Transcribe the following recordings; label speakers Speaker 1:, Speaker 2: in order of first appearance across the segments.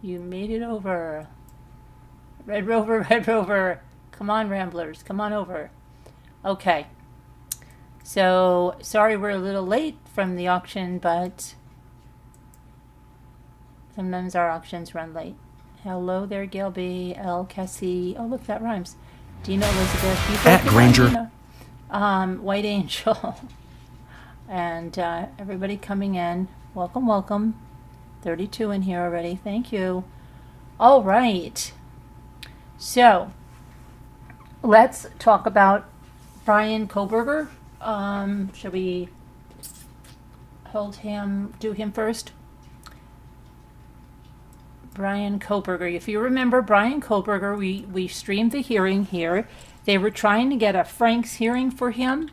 Speaker 1: You made it over. Red Rover, Red Rover. Come on, Ramblers. Come on over. Okay. So, sorry we're a little late from the auction, but sometimes our auctions run late. Hello there, Gail B. L. Cassie. Oh, look, that rhymes. Dina Elizabeth. You
Speaker 2: At Granger.
Speaker 1: White Angel. And everybody coming in. Welcome, welcome. 32 in here already. Thank you. All right. So, let's talk about Bryan Kohberger. Shall we do him first? Bryan Kohberger. If you remember Bryan Kohberger, we streamed the hearing here. They were trying to get a Frank's hearing for him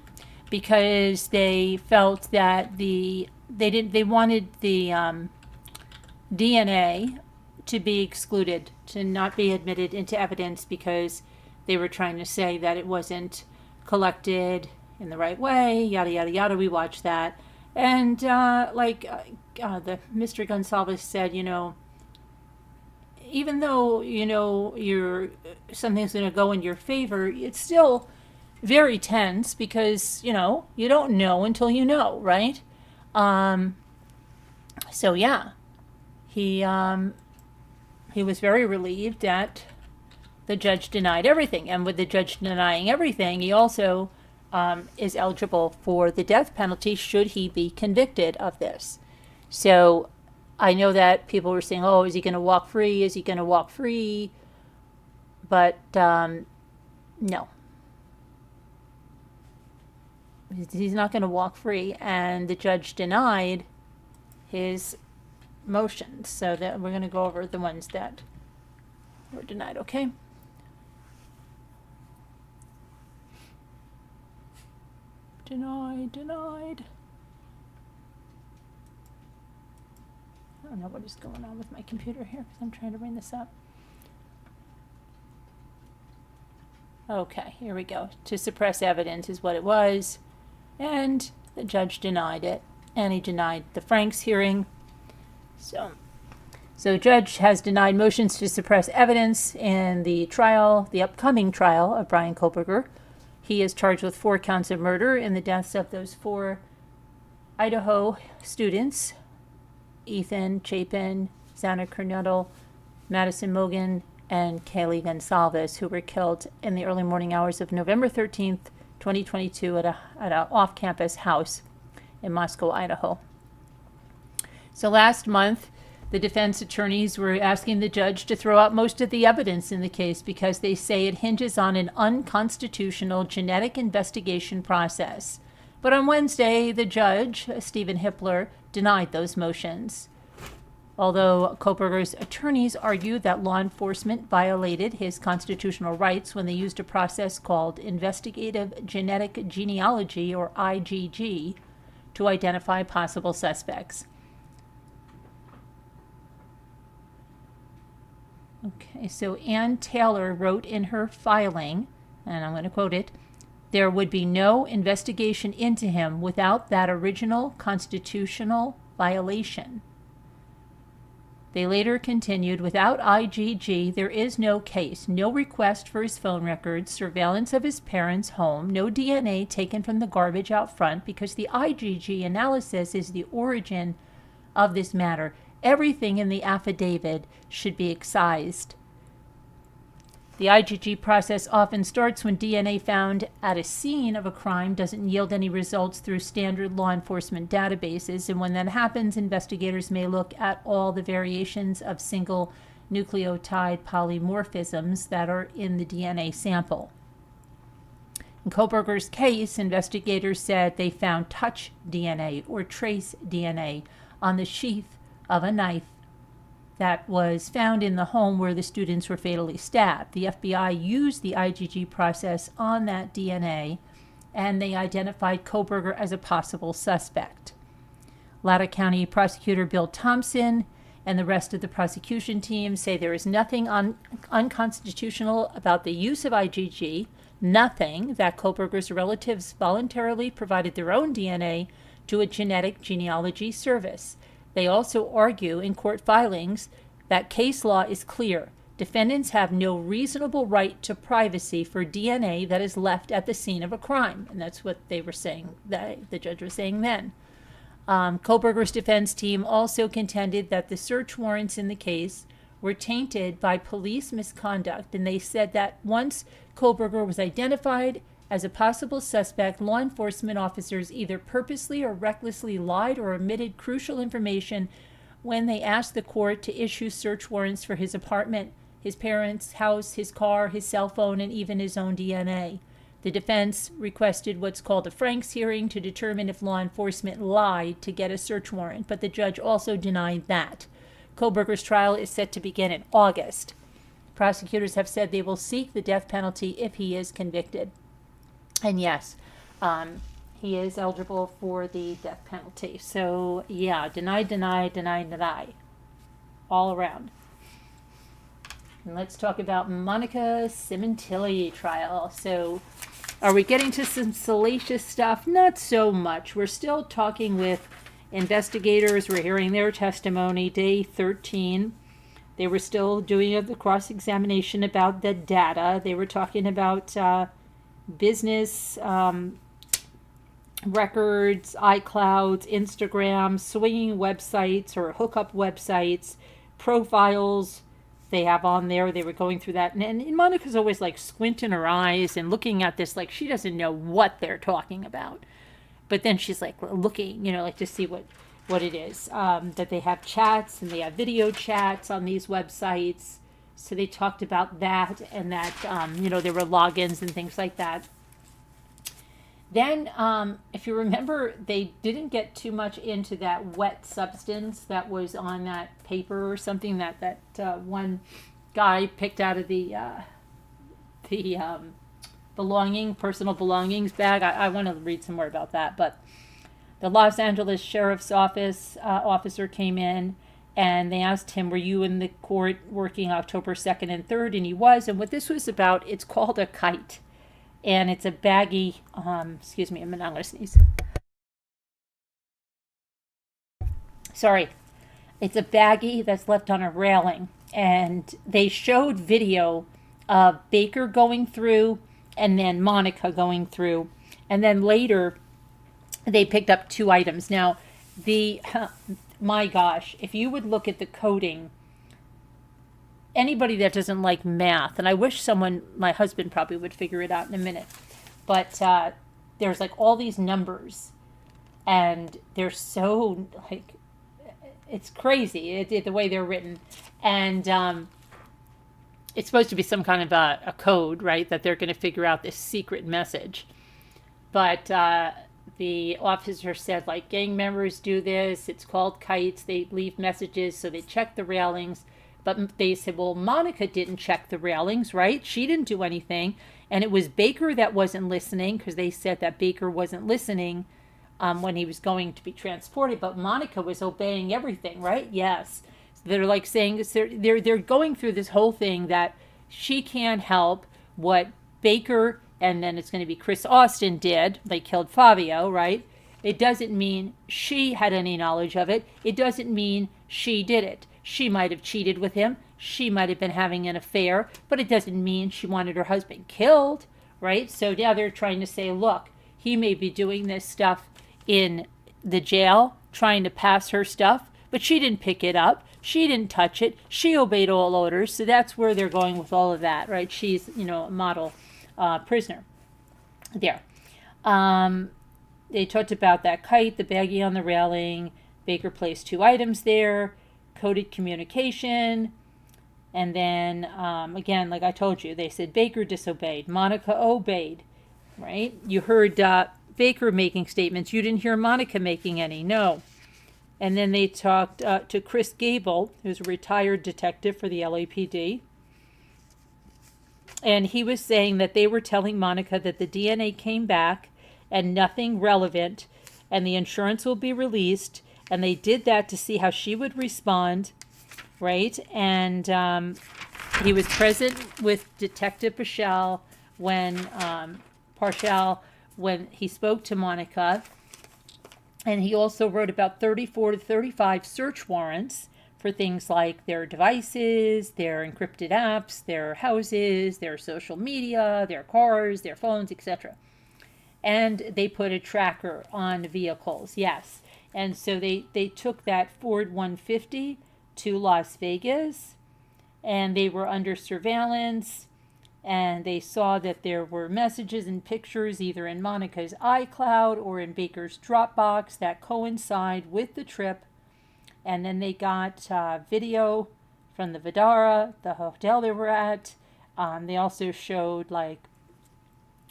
Speaker 1: because they felt that they wanted the DNA to be excluded, to not be admitted into evidence because they were trying to say that it wasn't collected in the right way, yada yada yada. We watched that, and the Mr. Gonsalves said, even though something's going to go in your favor, it's still very tense because you don't know until you know, right? So yeah, he was very relieved that the judge denied everything, and with the judge denying everything, he also is eligible for the death penalty should he be convicted of this. So I know that people were saying, oh, is he going to walk free? Is he going to walk free? But no. He's not going to walk free, and the judge denied his motions. So that we're going to go over the ones that were denied, okay? Denied. I don't know what is going on with my computer here because I'm trying to bring this up. Okay, here we go. To suppress evidence is what it was. And the judge denied it. And he denied the Franks hearing. So judge has denied motions to suppress evidence in the upcoming trial of Bryan Kohberger. He is charged with 4 counts of murder in the deaths of those 4 Idaho students, Ethan Chapin, Xana Kernodle, Madison Mogan, and Kaylee Gonsalves, who were killed in the early morning hours of November 13th, 2022 at an off-campus house in Moscow, Idaho. So last month, the defense attorneys were asking the judge to throw out most of the evidence in the case because they say it hinges on an unconstitutional genetic investigation process. But on Wednesday, the judge, Stephen Hippler, denied those motions. Although Kohberger's attorneys argue that law enforcement violated his constitutional rights when they used a process called investigative genetic genealogy, or IgG, to identify possible suspects. Okay, so Ann Taylor wrote in her filing, and I'm going to quote it, "There would be no investigation into him without that original constitutional violation." They later continued, "Without IgG, there is no case, no request for his phone records, surveillance of his parents' home, no DNA taken from the garbage out front, because the IgG analysis is the origin of this matter. Everything in the affidavit should be excised." The IgG process often starts when DNA found at a scene of a crime doesn't yield any results through standard law enforcement databases, and when that happens, investigators may look at all the variations of single nucleotide polymorphisms that are in the DNA sample. In Kohberger's case, investigators said they found touch DNA or trace DNA on the sheath of a knife that was found in the home where the students were fatally stabbed. The FBI used the IgG process on that DNA, and they identified Kohberger as a possible suspect. Latah County Prosecutor Bill Thompson and the rest of the prosecution team say there is nothing unconstitutional about the use of IgG, nothing, that Kohberger's relatives voluntarily provided their own DNA to a genetic genealogy service. They also argue in court filings That case law is clear. Defendants have no reasonable right to privacy for DNA that is left at the scene of a crime. And that's what they were saying, that the judge was saying then. Kohberger's defense team also contended that the search warrants in the case were tainted by police misconduct. And they said that once Kohberger was identified as a possible suspect, law enforcement officers either purposely or recklessly lied or omitted crucial information when they asked the court to issue search warrants for his apartment, his parents' house, his car, his cell phone, and even his own DNA. The defense requested what's called a Franks hearing to determine if law enforcement lied to get a search warrant, but the judge also denied that. Kohberger's trial is set to begin in August. Prosecutors have said they will seek the death penalty if he is convicted. And yes, he is eligible for the death penalty. So, yeah, deny, all around. And let's talk about Monica Sementilli Trial. So, are we getting to some salacious stuff? Not so much. We're still talking with investigators. We're hearing their testimony. Day 13. They were still doing the cross-examination about the data. They were talking about business records, iClouds, Instagram, swinging websites or hookup websites, profiles they have on there. They were going through that. And Monica's always like squinting her eyes and looking at this like she doesn't know what they're talking about. But then she's like looking, like to see what it is. That they have chats and they have video chats on these websites. So they talked about that and that, there were logins and things like that. Then, if you remember, they didn't get too much into that wet substance that was on that paper or something that one guy picked out of the personal belongings bag. I want to read some more about that. But the Los Angeles Sheriff's Office officer came in and they asked him, were you in the court working October 2nd and 3rd? And he was. And what this was about, it's called a kite. And it's a baggie, excuse me, I'm going to sneeze. Sorry. It's a baggie that's left on a railing. And they showed video of Baker going through and then Monica going through. And then later, they picked up 2 items. Now, my gosh, if you would look at the coding, anybody that doesn't like math, and I wish my husband probably would figure it out in a minute, but there's like all these numbers, and they're so, like, it's crazy, the way they're written, and it's supposed to be some kind of a code, right, that they're going to figure out this secret message, but the officer said, like, gang members do this, it's called kites, they leave messages, so they check the railings. But they said, well, Monica didn't check the railings, right? She didn't do anything. And it was Baker that wasn't listening, because they said that Baker wasn't listening when he was going to be transported. But Monica was obeying everything, right? Yes. So they're like saying, they're going through this whole thing that she can't help what Baker, and then it's going to be Chris Austin did. They killed Fabio, right? It doesn't mean she had any knowledge of it. It doesn't mean she did it. She might have cheated with him. She might have been having an affair, but it doesn't mean she wanted her husband killed, right? So now they're trying to say, look, he may be doing this stuff in the jail, trying to pass her stuff, but she didn't pick it up. She didn't touch it. She obeyed all orders. So that's where they're going with all of that, right? She's, a model prisoner there. They talked about that kite, the baggie on the railing. Baker placed 2 items there. Coded communication, and then again, like I told you, they said Baker disobeyed, Monica obeyed, right? You heard Baker making statements. You didn't hear Monica making any, no. And then they talked to Chris Gable, who's a retired detective for the LAPD, and he was saying that they were telling Monica that the DNA came back and nothing relevant, and the insurance will be released. And they did that to see how she would respond, right? And he was present with Detective Parshall when he spoke to Monica. And he also wrote about 34 to 35 search warrants for things like their devices, their encrypted apps, their houses, their social media, their cars, their phones, etc. And they put a tracker on vehicles, yes. And so they took that Ford 150 to Las Vegas, and they were under surveillance, and they saw that there were messages and pictures either in Monica's iCloud or in Baker's Dropbox that coincide with the trip. And then they got video from the Vidara, the hotel they were at. They also showed like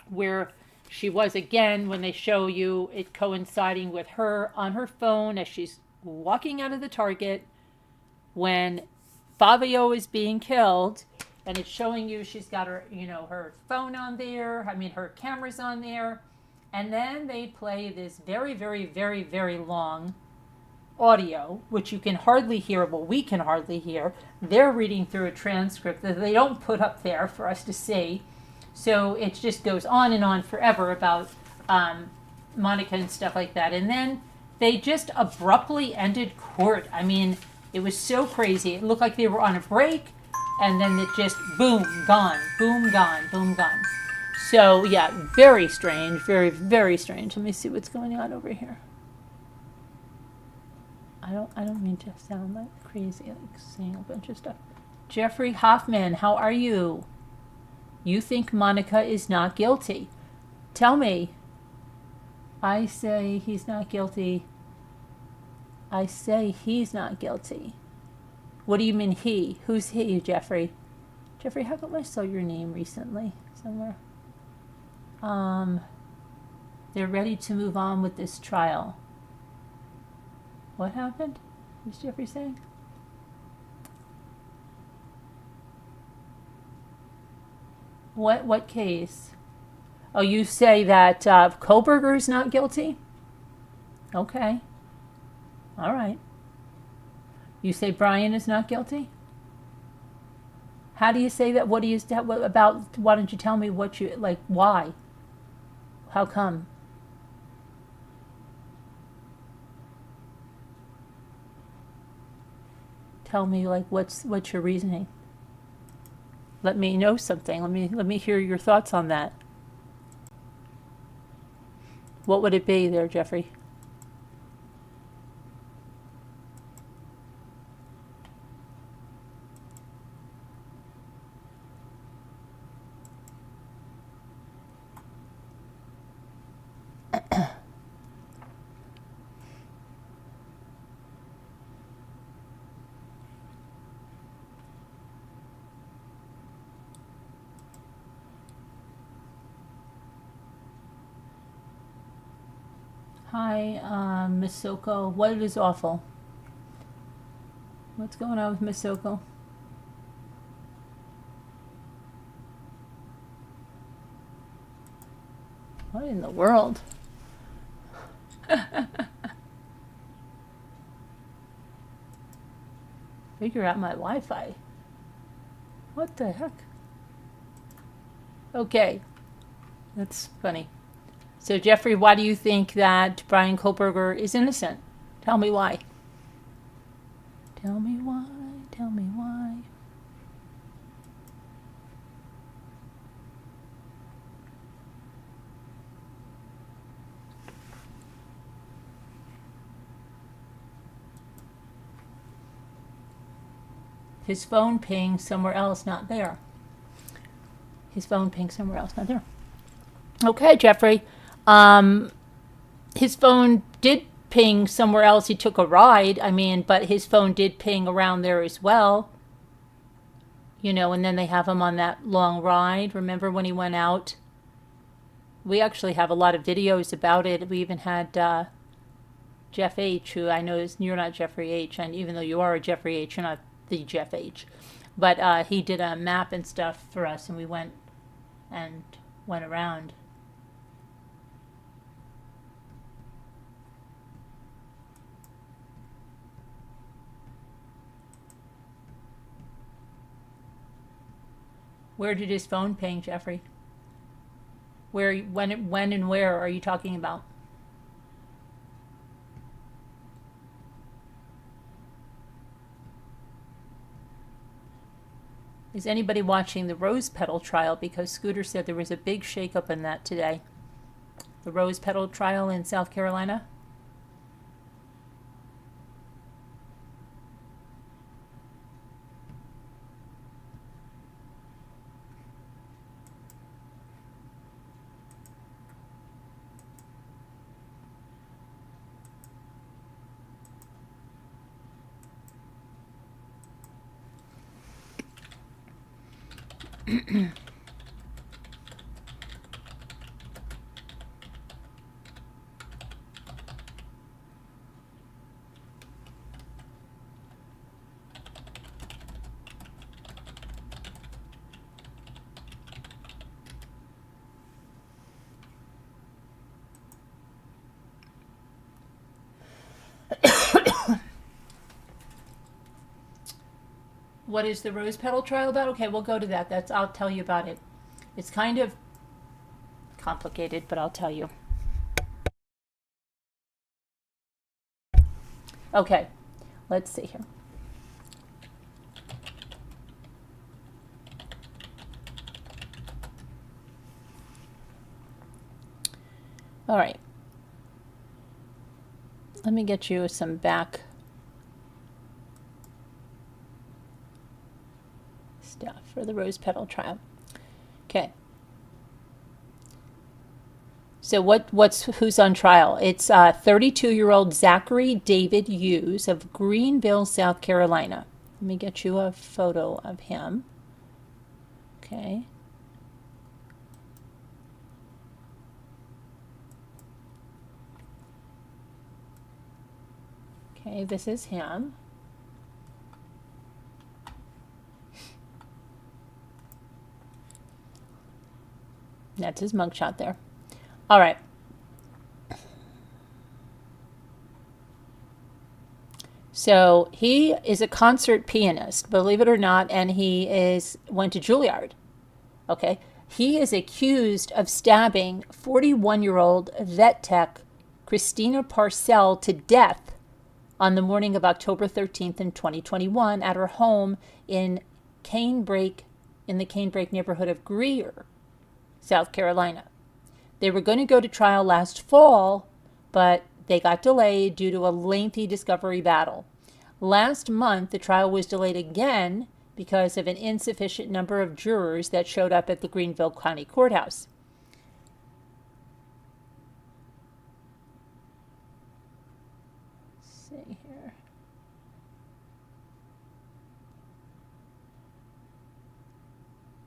Speaker 1: where she was again when they show you it coinciding with her on her phone as she's walking out of the Target when Fabio is being killed, and it's showing you she's got her, her phone on there. I mean, her camera's on there. And then they play this very, very, very, very long audio, which you can hardly hear. Well, we can hardly hear. They're reading through a transcript that they don't put up there for us to see. So it just goes on and on forever about Monica and stuff like that. And then they just abruptly ended court. I mean, it was so crazy. It looked like they were on a break, and then it just boom, gone, boom, gone, boom, gone. So yeah, very strange, very, very strange. Let me see what's going on over here. I don't mean to sound like crazy, like saying a bunch of stuff. Jeffrey Hoffman, how are you? You think Monica is not guilty. Tell me. I say he's not guilty. I say he's not guilty. What do you mean he? Who's he, Jeffrey? Jeffrey, how come I saw your name recently somewhere? They're ready to move on with this trial. What happened? What's Jeffrey saying? What case? Oh, you say that Kohberger is not guilty? Okay. All right. You say Bryan is not guilty? How do you say that? What do you about? Why don't you tell me what you like? Why? How come? Tell me like what's your reasoning? Let me know something. Let me hear your thoughts on that. What would it be there, Jeffrey? Hi, Miss Soko. What is awful? What's going on with Miss Soko? What in the world? Figure out my Wi-Fi. What the heck? Okay. That's funny. So, Jeffrey, why do you think that Bryan Kohberger is innocent? Tell me why. Tell me why. Tell me why. His phone pinged somewhere else, not there. His phone pinged somewhere else, not there. Okay, Jeffrey. His phone did ping somewhere else. He took a ride, but his phone did ping around there as well. And then they have him on that long ride. Remember when he went out? We actually have a lot of videos about it. We even had Jeff H., who I know you're not Jeffrey H., and even though you are a Jeffrey H., you're not the Jeff H. But he did a map and stuff for us, and we went around. Where did his phone ping, Jeffrey? When and where are you talking about? Is anybody watching the rose petal trial? Because Scooter said there was a big shakeup in that today. The rose petal trial in South Carolina. What is the rose petal trial about? Okay, we'll go to that. I'll tell you about it. It's kind of complicated, but I'll tell you. Okay, let's see here. All right. Let me get you some back stuff for the rose petal trial. Okay. So who's on trial? It's 32-year-old Zachary David Hughes of Greenville, South Carolina. Let me get you a photo of him. Okay. Okay, this is him. That's his mugshot there. All right. So he is a concert pianist, believe it or not, and he went to Juilliard. Okay. He is accused of stabbing 41-year-old vet tech Christina Parcell to death on the morning of October 13th in 2021 at her home in the Canebrake neighborhood of Greer, South Carolina. They were going to go to trial last fall, but they got delayed due to a lengthy discovery battle. Last month, the trial was delayed again because of an insufficient number of jurors that showed up at the Greenville County Courthouse. Let's see here.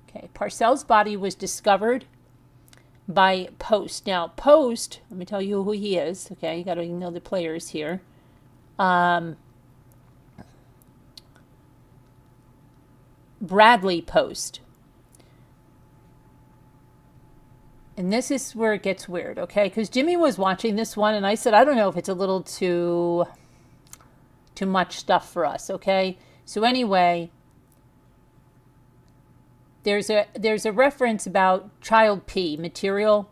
Speaker 1: Okay, Parcell's body was discovered by Post. Now, Post, let me tell you who he is. Okay, you got to know the players here. Bradley Post. And this is where it gets weird, okay? Because Jimmy was watching this one, and I said, I don't know if it's a little too much stuff for us, okay? So anyway, there's a reference about child pee material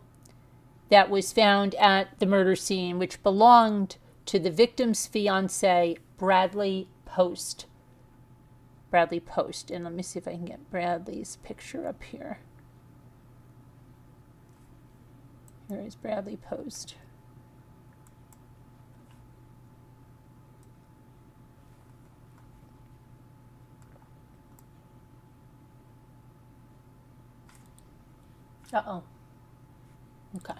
Speaker 1: that was found at the murder scene, which belonged to the victim's fiance, Bradley Post. Bradley Post. And let me see if I can get Bradley's picture up here. Here is Bradley Post. Uh-oh. Okay.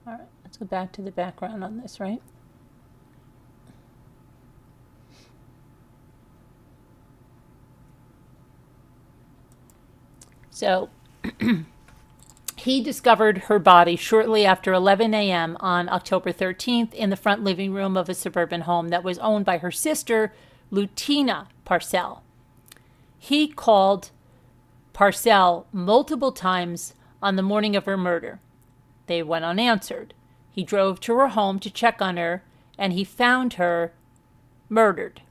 Speaker 1: All right, let's go back to the background on this, right? So he discovered her body shortly after 11 a.m. on October 13th in the front living room of a suburban home that was owned by her sister, Lutina Parcell. He called Parcell multiple times on the morning of her murder. They went unanswered. He drove to her home to check on her, and he found her murdered.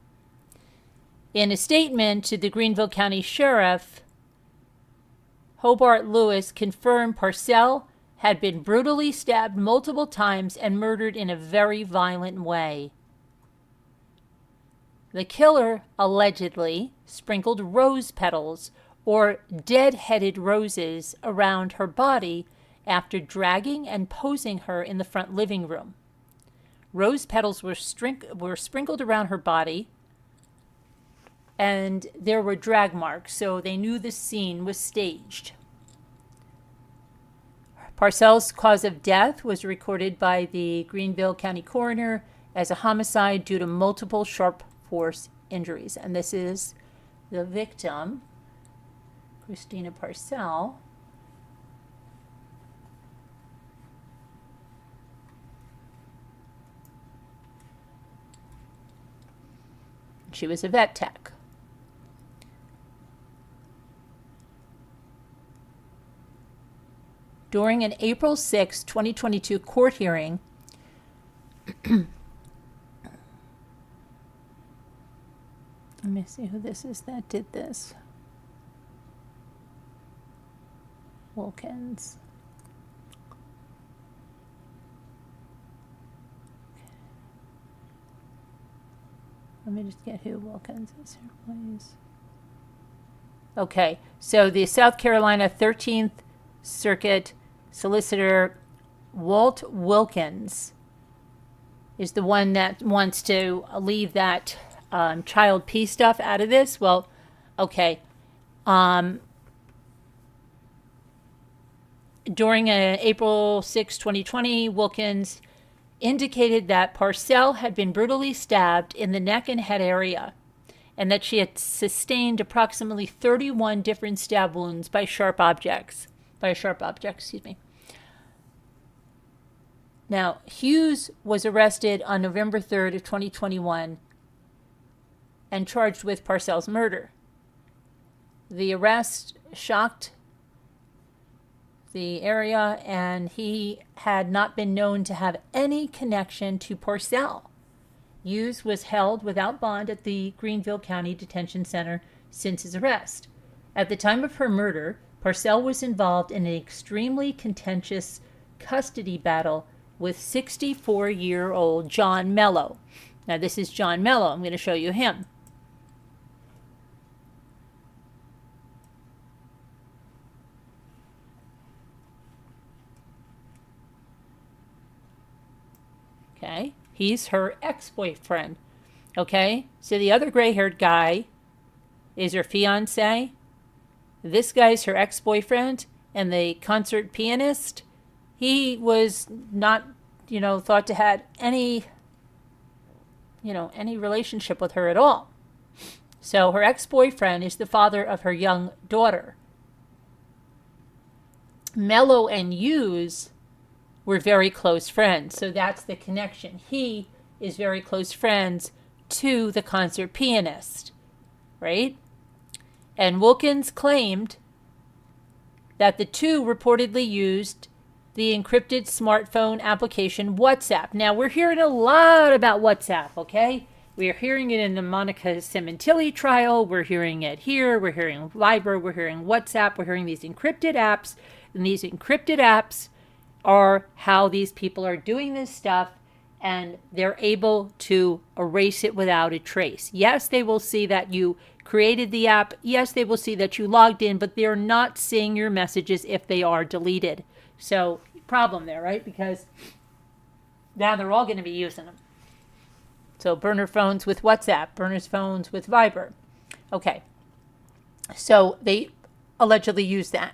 Speaker 1: In a statement to the Greenville County Sheriff, Hobart Lewis confirmed Parcell had been brutally stabbed multiple times and murdered in a very violent way. The killer allegedly sprinkled rose petals or dead-headed roses around her body after dragging and posing her in the front living room. Rose petals were sprinkled around her body, and there were drag marks, so they knew the scene was staged. Parcells' cause of death was recorded by the Greenville County Coroner as a homicide due to multiple sharp force injuries. And this is the victim, Christina Parcell. She was a vet tech. During an April 6, 2022 court hearing, let me see who this is that did this. Wilkins. Let me just get who Wilkins is here, please. Okay, so the South Carolina 13th Circuit Solicitor Walt Wilkins is the one that wants to leave that child P stuff out of this. Well, okay. During April 6, 2020, Wilkins indicated that Parcell had been brutally stabbed in the neck and head area, and that she had sustained approximately 31 different stab wounds by a sharp object. Now, Hughes was arrested on November 3rd of 2021 and charged with Parcell's murder. The arrest shocked the area, and he had not been known to have any connection to Parcell. Hughes was held without bond at the Greenville County Detention Center since his arrest. At the time of her murder, Parcell was involved in an extremely contentious custody battle with 64-year-old John Mello. Now, this is John Mello. I'm going to show you him. Okay, he's her ex-boyfriend. Okay, so the other gray-haired guy is her fiance. This guy's her ex-boyfriend, and the concert pianist, he was not, thought to have any relationship with her at all. So her ex-boyfriend is the father of her young daughter. Mello and Hughes were very close friends, so that's the connection. He is very close friends to the concert pianist, right? And Wilkins claimed that the two reportedly used the encrypted smartphone application WhatsApp. Now, we're hearing a lot about WhatsApp, okay? We are hearing it in the Monica Sementilli trial. We're hearing it here. We're hearing Viber. We're hearing WhatsApp. We're hearing these encrypted apps. And these encrypted apps are how these people are doing this stuff, and they're able to erase it without a trace. Yes, they will see that you created the app. Yes, they will see that you logged in, but they're not seeing your messages if they are deleted. So, problem there, right? Because now they're all going to be using them. So, burner phones with WhatsApp, burners phones with Viber. Okay. So, they allegedly used that.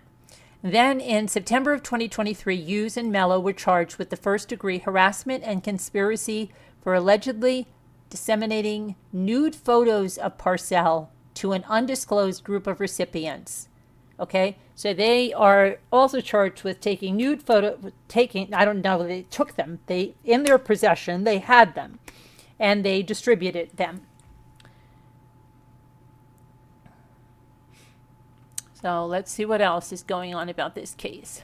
Speaker 1: Then in September of 2023, Hughes and Mello were charged with the first-degree harassment and conspiracy for allegedly disseminating nude photos of Parcell to an undisclosed group of recipients. Okay, so they are also charged with taking nude I don't know, they took them. They, in their possession, they had them, and they distributed them. So let's see what else is going on about this case.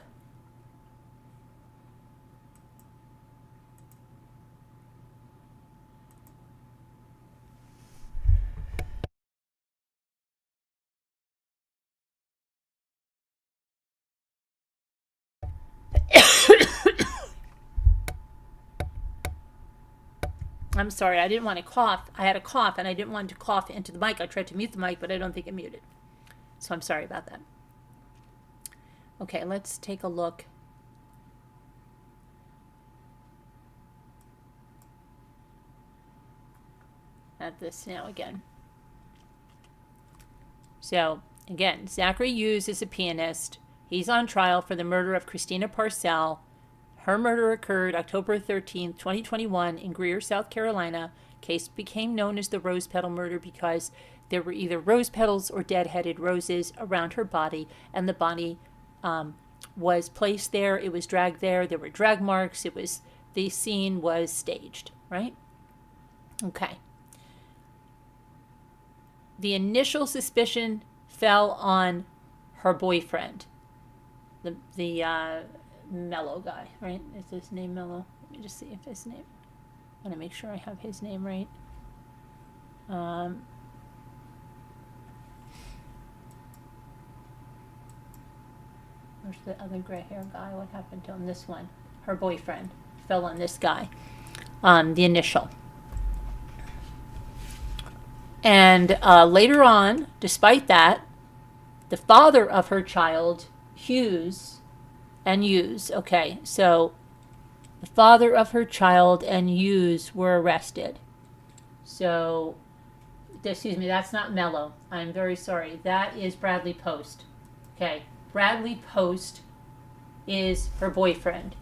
Speaker 1: I'm sorry, I didn't want to cough. I had a cough and I didn't want to cough into the mic. I tried to mute the mic, but I don't think it muted. So I'm sorry about that. Okay, let's take a look. At this now again. So again, Zachary Hughes is a pianist. He's on trial for the murder of Christina Parcell. Her murder occurred October 13th, 2021 in Greer, South Carolina. Case became known as the rose petal murder because there were either rose petals or dead-headed roses around her body, and the body was placed there. It was dragged there. There were drag marks. The scene was staged, right? Okay. The initial suspicion fell on her boyfriend, the Mello guy, right? Is his name Mello? Let me just see if his name. I want to make sure I have his name right. Where's the other gray hair guy? What happened to him? This one. Her boyfriend fell on this guy. The initial. And later on, despite that, the father of her child, Hughes, okay, so the father of her child and Hughes were arrested. So, excuse me, that's not Mello. I'm very sorry. That is Bradley Post. Okay, Bradley Post is her boyfriend.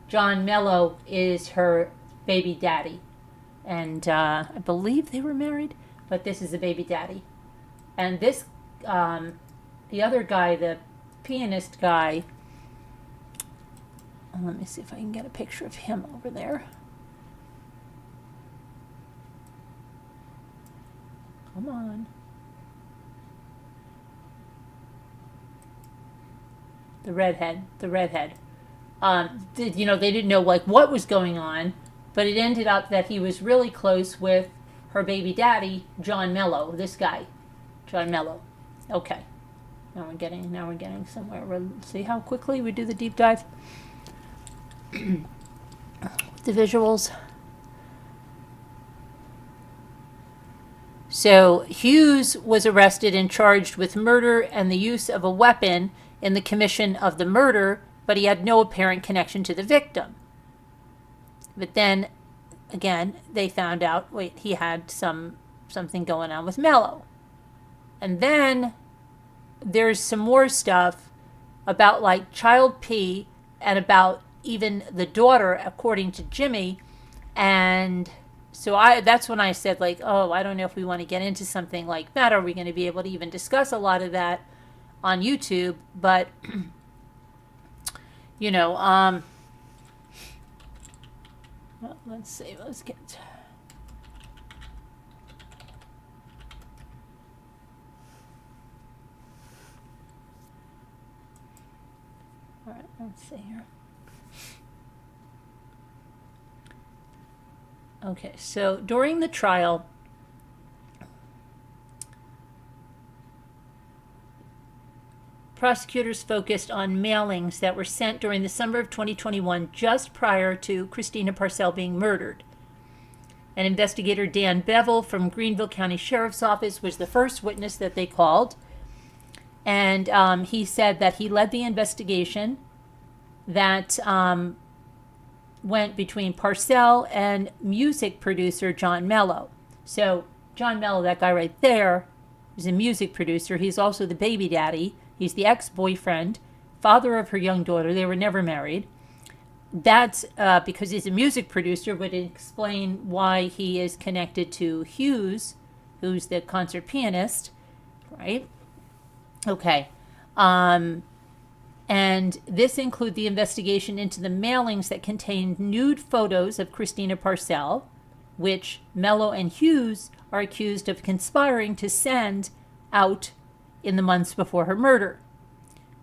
Speaker 1: John Mello is her baby daddy. And I believe they were married. But this is the baby daddy. And this, the other guy, the pianist guy, let me see if I can get a picture of him over there. Come on. The redhead. They didn't know like what was going on, but it ended up that he was really close with her baby daddy, John Mello, this guy, John Mello. Okay. Now we're getting somewhere. We'll see how quickly we do the deep dive. The visuals. So Hughes was arrested and charged with murder and the use of a weapon in the commission of the murder, but he had no apparent connection to the victim. But then again, they found out, he had something going on with Mello. And then there's some more stuff about like child P and about even the daughter, according to Jimmy. And so that's when I said like, oh, I don't know if we want to get into something like that. Are we going to be able to even discuss a lot of that on YouTube? But, well, let's see. Let's get. All right, let's see here. Okay, so during the trial, prosecutors focused on mailings that were sent during the summer of 2021, just prior to Christina Parcell being murdered. And investigator Dan Bevel from Greenville County Sheriff's Office was the first witness that they called. And he said that he led the investigation that went between Parcell and music producer John Mello. So John Mello, that guy right there, is a music producer. He's also the baby daddy. He's the ex-boyfriend, father of her young daughter. They were never married. That's because he's a music producer, would explain why he is connected to Hughes, who's the concert pianist, right? Okay. And this includes the investigation into the mailings that contained nude photos of Christina Parcell, which Mello and Hughes are accused of conspiring to send out in the months before her murder.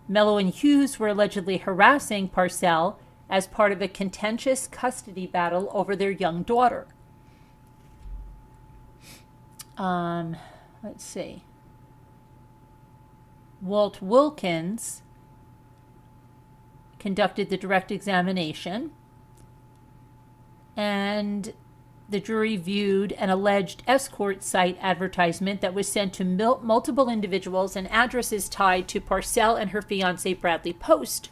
Speaker 1: Mello and Hughes were allegedly harassing Parcell as part of a contentious custody battle over their young daughter. Let's see. Walt Wilkins conducted the direct examination, and the jury viewed an alleged escort site advertisement that was sent to multiple individuals and addresses tied to Parcell and her fiancé Bradley Post.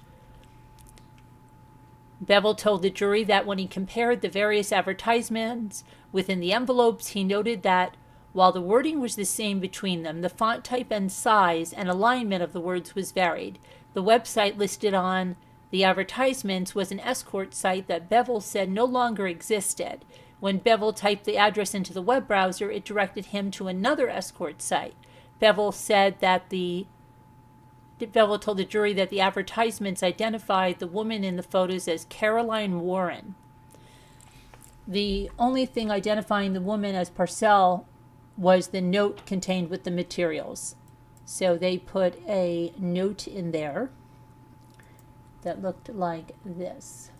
Speaker 1: Bevel told the jury that when he compared the various advertisements within the envelopes, he noted that while the wording was the same between them, the font type and size and alignment of the words was varied. The website listed on the advertisements was an escort site that Bevel said no longer existed. When Bevel typed the address into the web browser, it directed him to another escort site. Bevel told the jury that the advertisements identified the woman in the photos as Caroline Warren. The only thing identifying the woman as Parcell was the note contained with the materials. So they put a note in there that looked like this.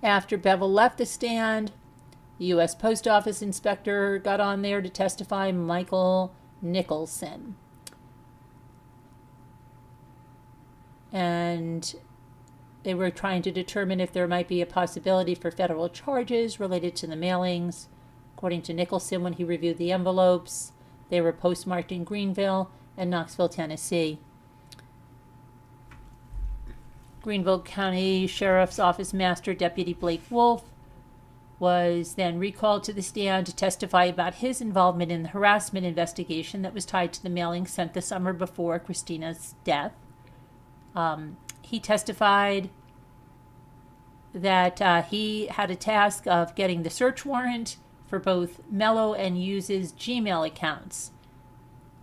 Speaker 1: After Bevel left the stand, the U.S. Post Office inspector got on there to testify, Michael Nicholson. And they were trying to determine if there might be a possibility for federal charges related to the mailings. According to Nicholson, when he reviewed the envelopes, they were postmarked in Greenville and Knoxville, Tennessee. Greenville County Sheriff's Office Master Deputy Blake Wolf was then recalled to the stand to testify about his involvement in the harassment investigation that was tied to the mailing sent the summer before Christina's death. He testified that he had a task of getting the search warrant for both Mello and Hughes's Gmail accounts.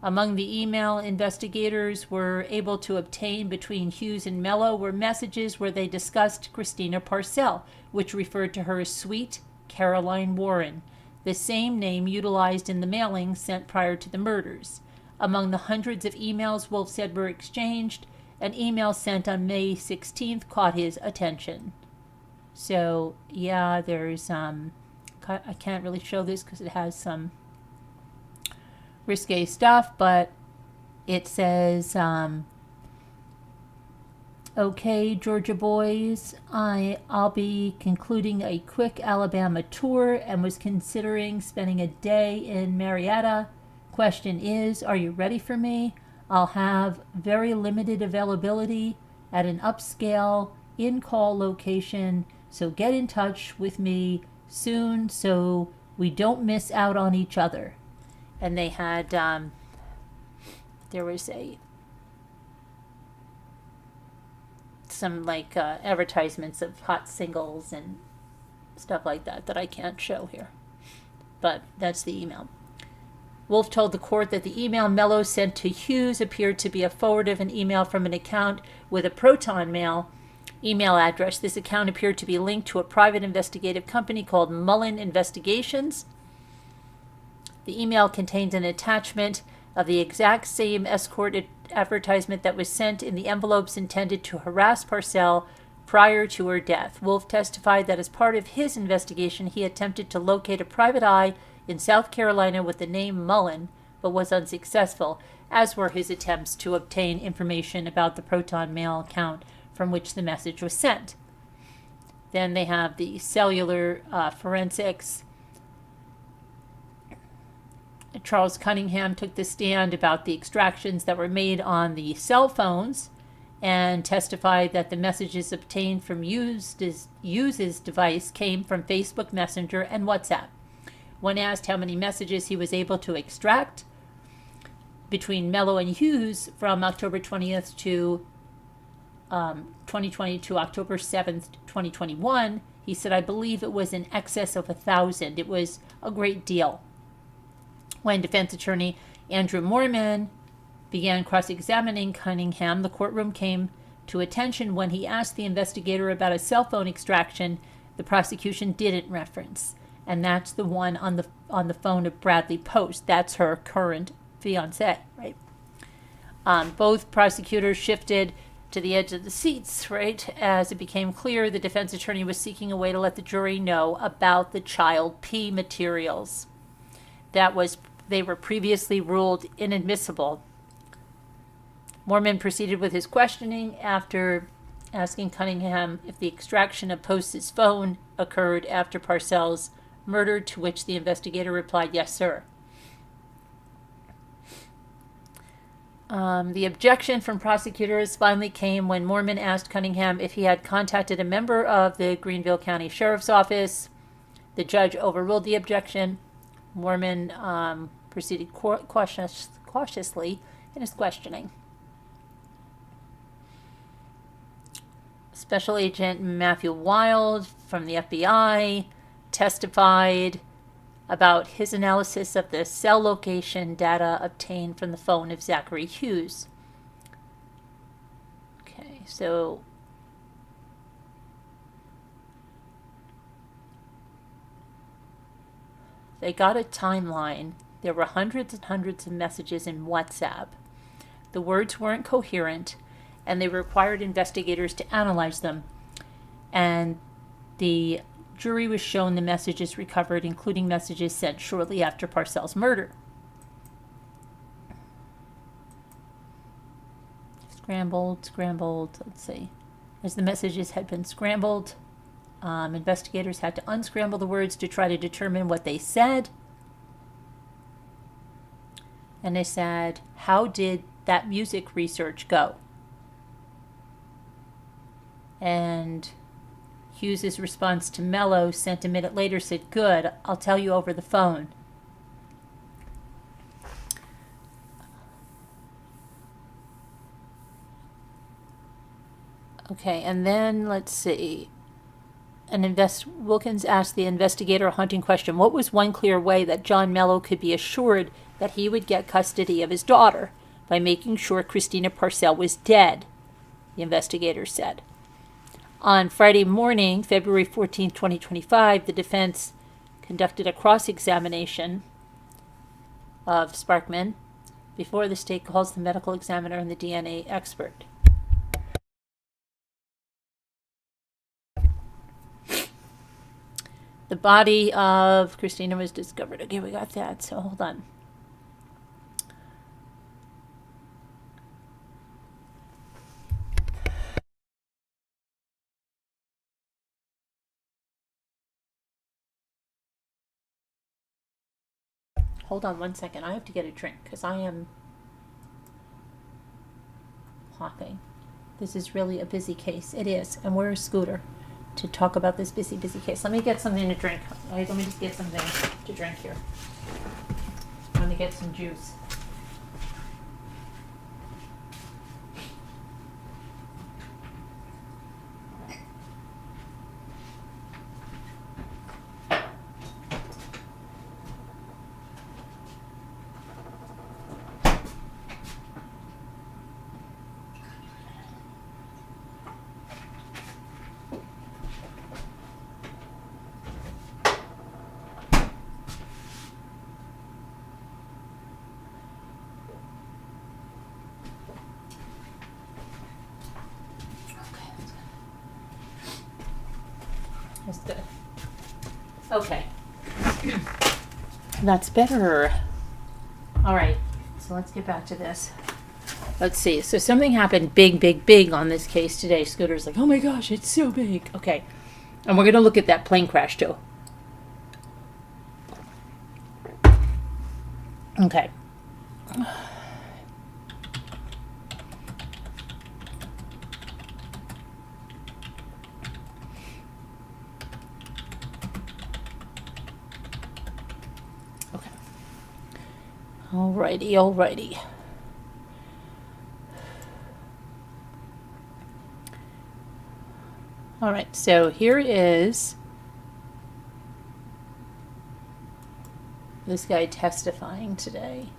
Speaker 1: Among the email investigators were able to obtain between Hughes and Mello were messages where they discussed Christina Parcell, which referred to her as Sweet Caroline Warren, the same name utilized in the mailing sent prior to the murders. Among the hundreds of emails Wolf said were exchanged, an email sent on May 16th caught his attention. So, yeah, there's, I can't really show this because it has some risque stuff, but it says, okay, Georgia boys, I'll be concluding a quick Alabama tour and was considering spending a day in Marietta. Question is, are you ready for me? I'll have very limited availability at an upscale in-call location, so get in touch with me soon so we don't miss out on each other. And they had, there was some advertisements of hot singles and stuff like that I can't show here. But that's the email. Wolf told the court that the email Mello sent to Hughes appeared to be a forward of an email from an account with a Proton Mail email address. This account appeared to be linked to a private investigative company called Mullen Investigations. The email contained an attachment of the exact same escort advertisement that was sent in the envelopes intended to harass Parcell prior to her death. Wolf testified that as part of his investigation, he attempted to locate a private eye in South Carolina with the name Mullen, but was unsuccessful, as were his attempts to obtain information about the Proton Mail account from which the message was sent. Then they have the cellular forensics. Charles Cunningham took the stand about the extractions that were made on the cell phones and testified that the messages obtained from Hughes's device came from Facebook Messenger and WhatsApp. When asked how many messages he was able to extract between Mello and Hughes from October 20th to 2020 to October 7th, 2021, he said, I believe it was in excess of 1,000. It was a great deal. When defense attorney Andrew Moorman began cross-examining Cunningham, the courtroom came to attention when he asked the investigator about a cell phone extraction the prosecution didn't reference. And that's the one on the phone of Bradley Post. That's her current fiancé, right? Both prosecutors shifted to the edge of the seats, right? As it became clear, the defense attorney was seeking a way to let the jury know about the child P materials. That was they were previously ruled inadmissible. Mormon proceeded with his questioning after asking Cunningham if the extraction of Post's phone occurred after Parcells' murder, to which the investigator replied, "Yes, sir." The objection from prosecutors finally came when Mormon asked Cunningham if he had contacted a member of the Greenville County Sheriff's Office. The judge overruled the objection. Mormon proceeded cautiously in his questioning. Special Agent Matthew Wild from the FBI testified about his analysis of the cell location data obtained from the phone of Zachary Hughes. Okay, so they got a timeline. There were hundreds and hundreds of messages in WhatsApp. The words weren't coherent, and they required investigators to analyze them. And the jury was shown the messages recovered, including messages sent shortly after Parcells' murder. Scrambled, let's see. As the messages had been scrambled, investigators had to unscramble the words to try to determine what they said. And they said, "How did that music research go?" And Hughes's response to Mello, sent a minute later, said, "Good, I'll tell you over the phone." Okay, and then let's see. Wilkins asked the investigator a haunting question. What was one clear way that John Mello could be assured that he would get custody of his daughter? By making sure Christina Parcell was dead, the investigator said. On Friday morning, February 14, 2025, the defense conducted a cross-examination of Sparkman before the state calls the medical examiner and the DNA expert. The body of Christina was discovered. Okay, we got that, so hold on. Hold on 1 second. I have to get a drink because I am coughing. This is really a busy case. It is. And we're a scooter to talk about this busy case. Let me get something to drink. Let me just get something to drink here. I'm going to get some juice. That's good. Okay. That's better. All right. So let's get back to this. Let's see. So something happened big on this case today. Scooter's like, oh my gosh, it's so big. Okay. And we're going to look at that plane crash too. Okay. Alrighty. Alright, so here is this guy testifying today.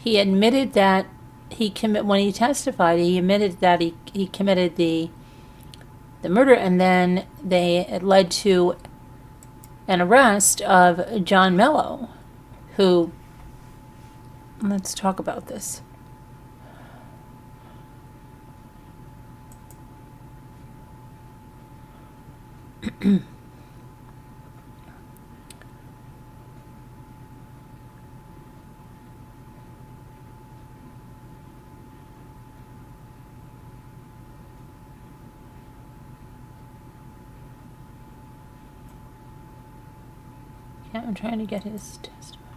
Speaker 1: He admitted that when he testified, he admitted that he committed the the murder, and then it led to an arrest of John Mello, who, let's talk about this. Yeah, I'm trying to get his testimony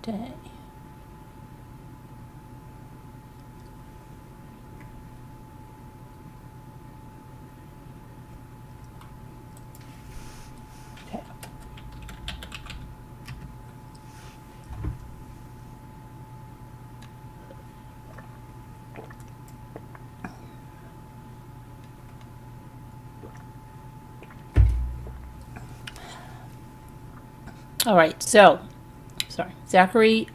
Speaker 1: today. Okay. All right, so, Zachary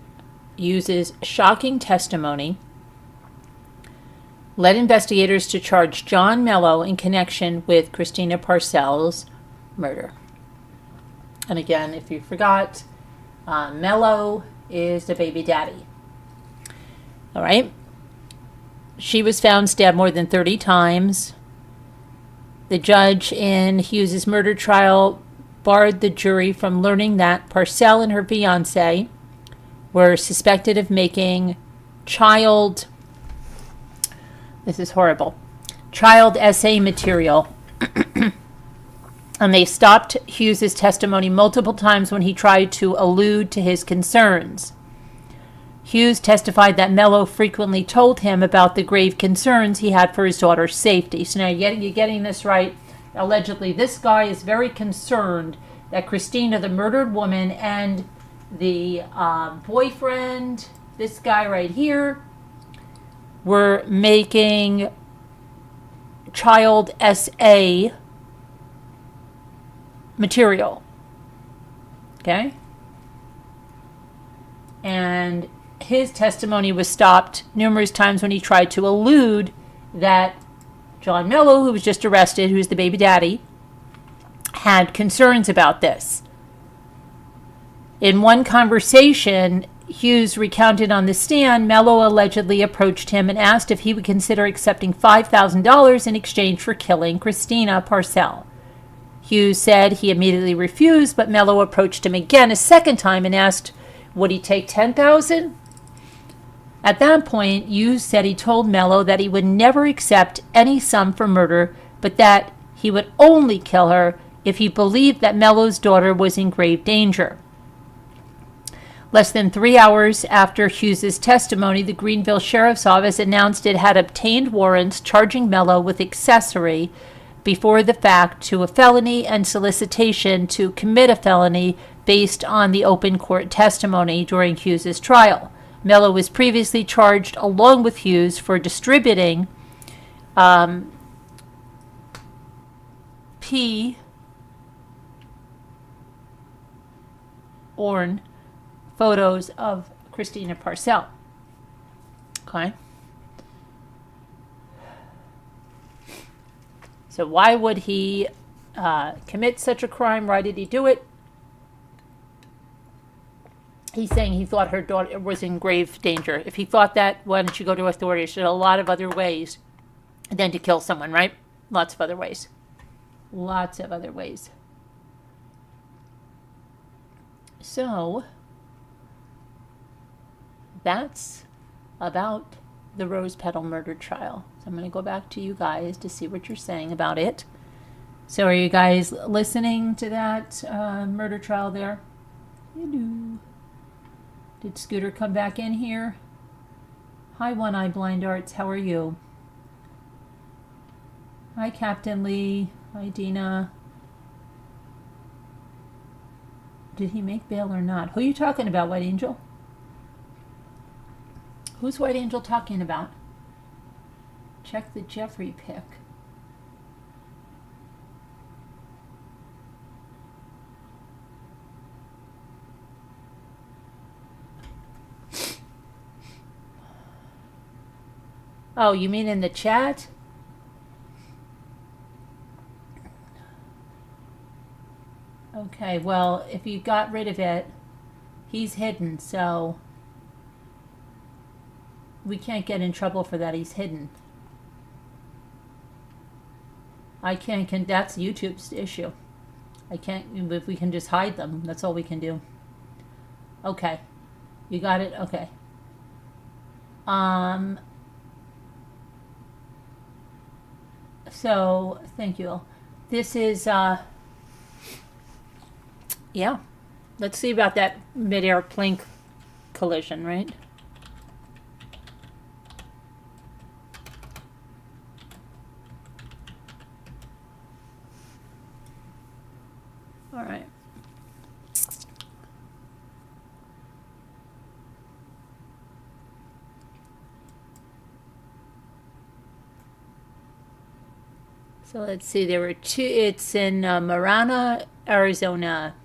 Speaker 1: uses shocking testimony, led investigators to charge John Mello in connection with Christina Parcells' murder. And again, if you forgot, Mello is the baby daddy. All right. She was found stabbed more than 30 times. The judge in Hughes's murder trial barred the jury from learning that Parcell and her fiancé were suspected of making child essay material. And they stopped Hughes's testimony multiple times when he tried to allude to his concerns. Hughes testified that Mello frequently told him about the grave concerns he had for his daughter's safety. So now you're getting this right. Allegedly, this guy is very concerned that Christina, the murdered woman, and the boyfriend, this guy right here, were making child SA material. Okay? And his testimony was stopped numerous times when he tried to allude that John Mello, who was just arrested, who's the baby daddy, had concerns about this. In one conversation Hughes recounted on the stand, Mello allegedly approached him and asked if he would consider accepting $5,000 in exchange for killing Christina Parcell. Hughes said he immediately refused, but Mello approached him again a second time and asked, would he take $10,000? At that point, Hughes said he told Mello that he would never accept any sum for murder, but that he would only kill her if he believed that Mello's daughter was in grave danger. Less than 3 hours after Hughes's testimony, the Greenville Sheriff's Office announced it had obtained warrants charging Mello with accessory before the fact to a felony and solicitation to commit a felony based on the open court testimony during Hughes's trial. Mello was previously charged along with Hughes for distributing porn photos of Christina Parcell. Okay. So why would he commit such a crime? Why did he do it? He's saying he thought her daughter was in grave danger. If he thought that, why didn't you go to authorities? There's a lot of other ways than to kill someone, right? Lots of other ways. Lots of other ways. So that's about the Rose Petal murder trial. So I'm going to go back to you guys to see what you're saying about it. So are you guys listening to that murder trial there? Hello. Did Scooter come back in here? Hi, One Eye Blind Arts. How are you? Hi, Captain Lee. Hi, Dina. Did he make bail or not? Who are you talking about, White Angel? Who's White Angel talking about? Check the Jeffrey pic. Oh, you mean in the chat? Okay, well, if you got rid of it, he's hidden, so we can't get in trouble for that. He's hidden. I can't, that's YouTube's issue. I can't, if we can just hide them, that's all we can do. Okay. You got it? Okay. So, thank you. This is, yeah. Let's see about that mid-air plane collision, right? All right. So let's see, there were two, it's in Marana, Arizona.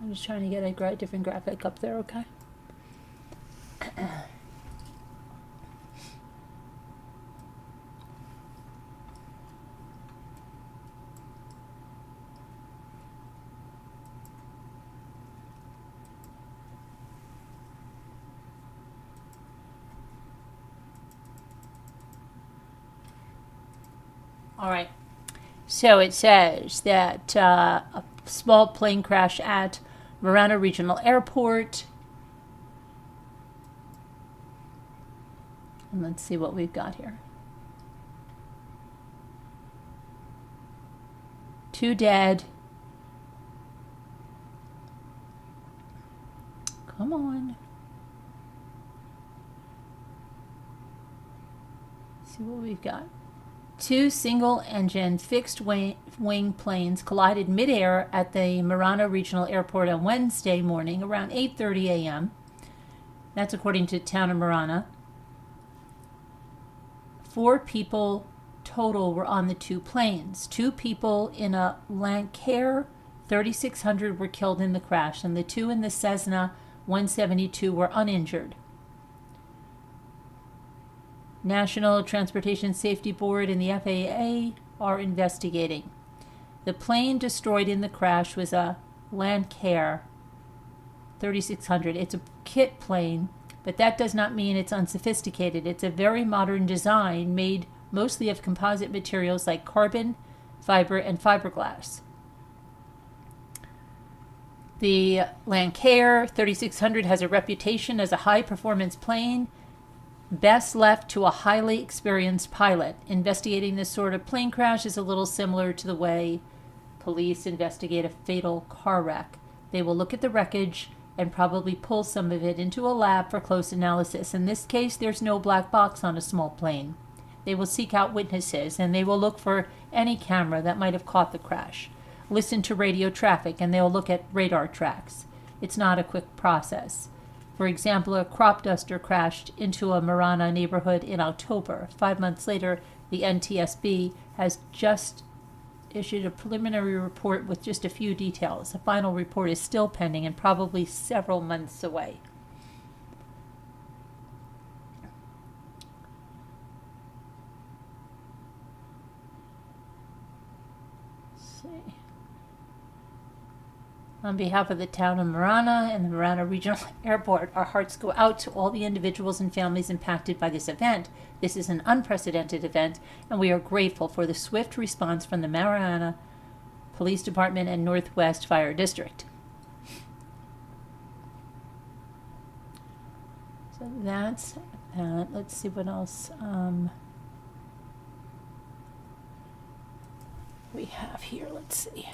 Speaker 1: I'm just trying to get a different graphic up there, okay? All right. So it says that a small plane crash at Marana Regional Airport. And let's see what we've got here. 2 dead. Come on. Let's see what we've got. 2 single-engine fixed-wing planes collided midair at the Marana Regional Airport on Wednesday morning around 8:30 a.m. That's according to the town of Marana. 4 people total were on the 2 planes. 2 people in a Lancair 3600 were killed in the crash, and the 2 in the Cessna 172 were uninjured. National Transportation Safety Board and the FAA are investigating. The plane destroyed in the crash was a Lancair 3600. It's a kit plane, but that does not mean it's unsophisticated. It's a very modern design made mostly of composite materials like carbon, fiber, and fiberglass. The Lancair 3600 has a reputation as a high-performance plane, best left to a highly experienced pilot. Investigating this sort of plane crash is a little similar to the way police investigate a fatal car wreck. They will look at the wreckage and probably pull some of it into a lab for close analysis. In this case, there's no black box on a small plane. They will seek out witnesses, and they will look for any camera that might have caught the crash. Listen to radio traffic, and they'll look at radar tracks. It's not a quick process. For example, a crop duster crashed into a Marana neighborhood in October. 5 months later, the NTSB has just issued a preliminary report with just a few details. A final report is still pending and probably several months away. On behalf of the town of Marana and the Marana Regional Airport, our hearts go out to all the individuals and families impacted by this event. This is an unprecedented event, and we are grateful for the swift response from the Marana Police Department and Northwest Fire District. So that's that. Let's see what else we have here. Let's see.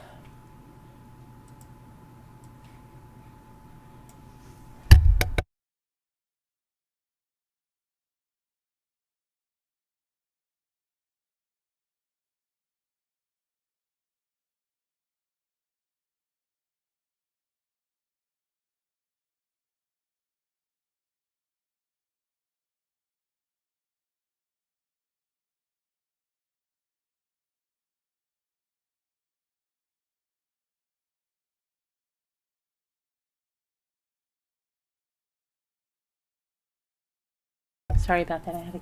Speaker 1: Sorry about that. I had a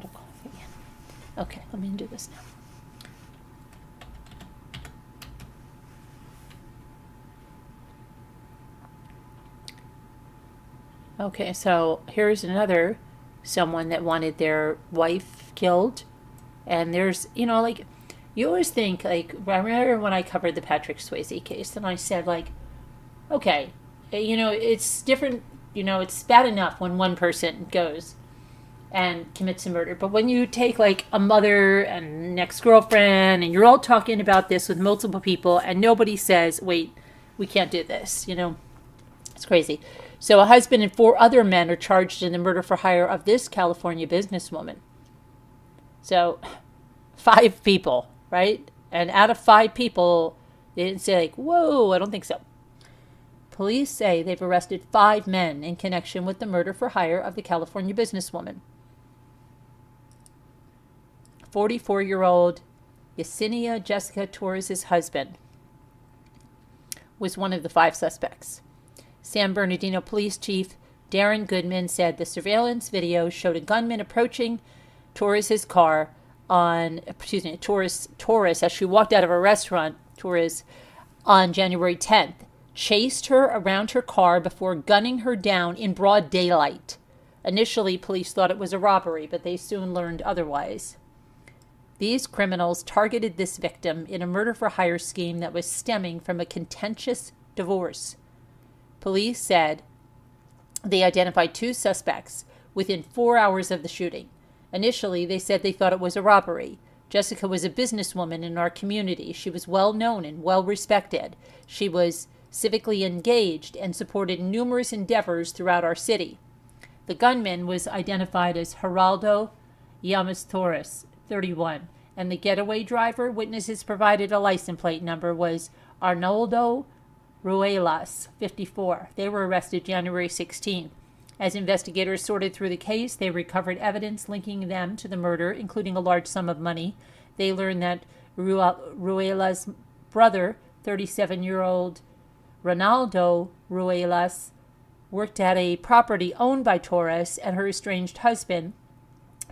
Speaker 1: coffee. Okay, let me do this now. Okay, so here's another someone that wanted their wife killed. And there's, like, you always think, like, I remember when I covered the Patrick Swayze case, and I said, like, okay, it's different, it's bad enough when one person goes and commits a murder. But when you take, like, a mother and an ex-girlfriend, and you're all talking about this with multiple people, and nobody says, wait, we can't do this, it's crazy. So a husband and 4 other men are charged in the murder for hire of this California businesswoman. So 5 people, right? And out of 5 people, they didn't say, like, whoa, I don't think so. Police say they've arrested 5 men in connection with the murder for hire of the California businesswoman. 44-year-old Yesenia Jessica Torres' husband was one of the 5 suspects. San Bernardino Police Chief Darren Goodman said the surveillance video showed a gunman approaching Torres' car Torres as she walked out of a restaurant, on January 10th, chased her around her car before gunning her down in broad daylight. Initially, police thought it was a robbery, but they soon learned otherwise. These criminals targeted this victim in a murder-for-hire scheme that was stemming from a contentious divorce. Police said they identified 2 suspects within 4 hours of the shooting. Initially, they said they thought it was a robbery. Jessica was a businesswoman in our community. She was well known and well respected. She was civically engaged and supported numerous endeavors throughout our city. The gunman was identified as Geraldo Llamas Torres, 31, and the getaway driver, witnesses provided a license plate number, was Arnoldo Ruelas, 54. They were arrested January 16th. As investigators sorted through the case, they recovered evidence linking them to the murder, including a large sum of money. They learned that Ruelas' brother, 37-year-old Ronaldo Ruelas, worked at a property owned by Torres, and her estranged husband,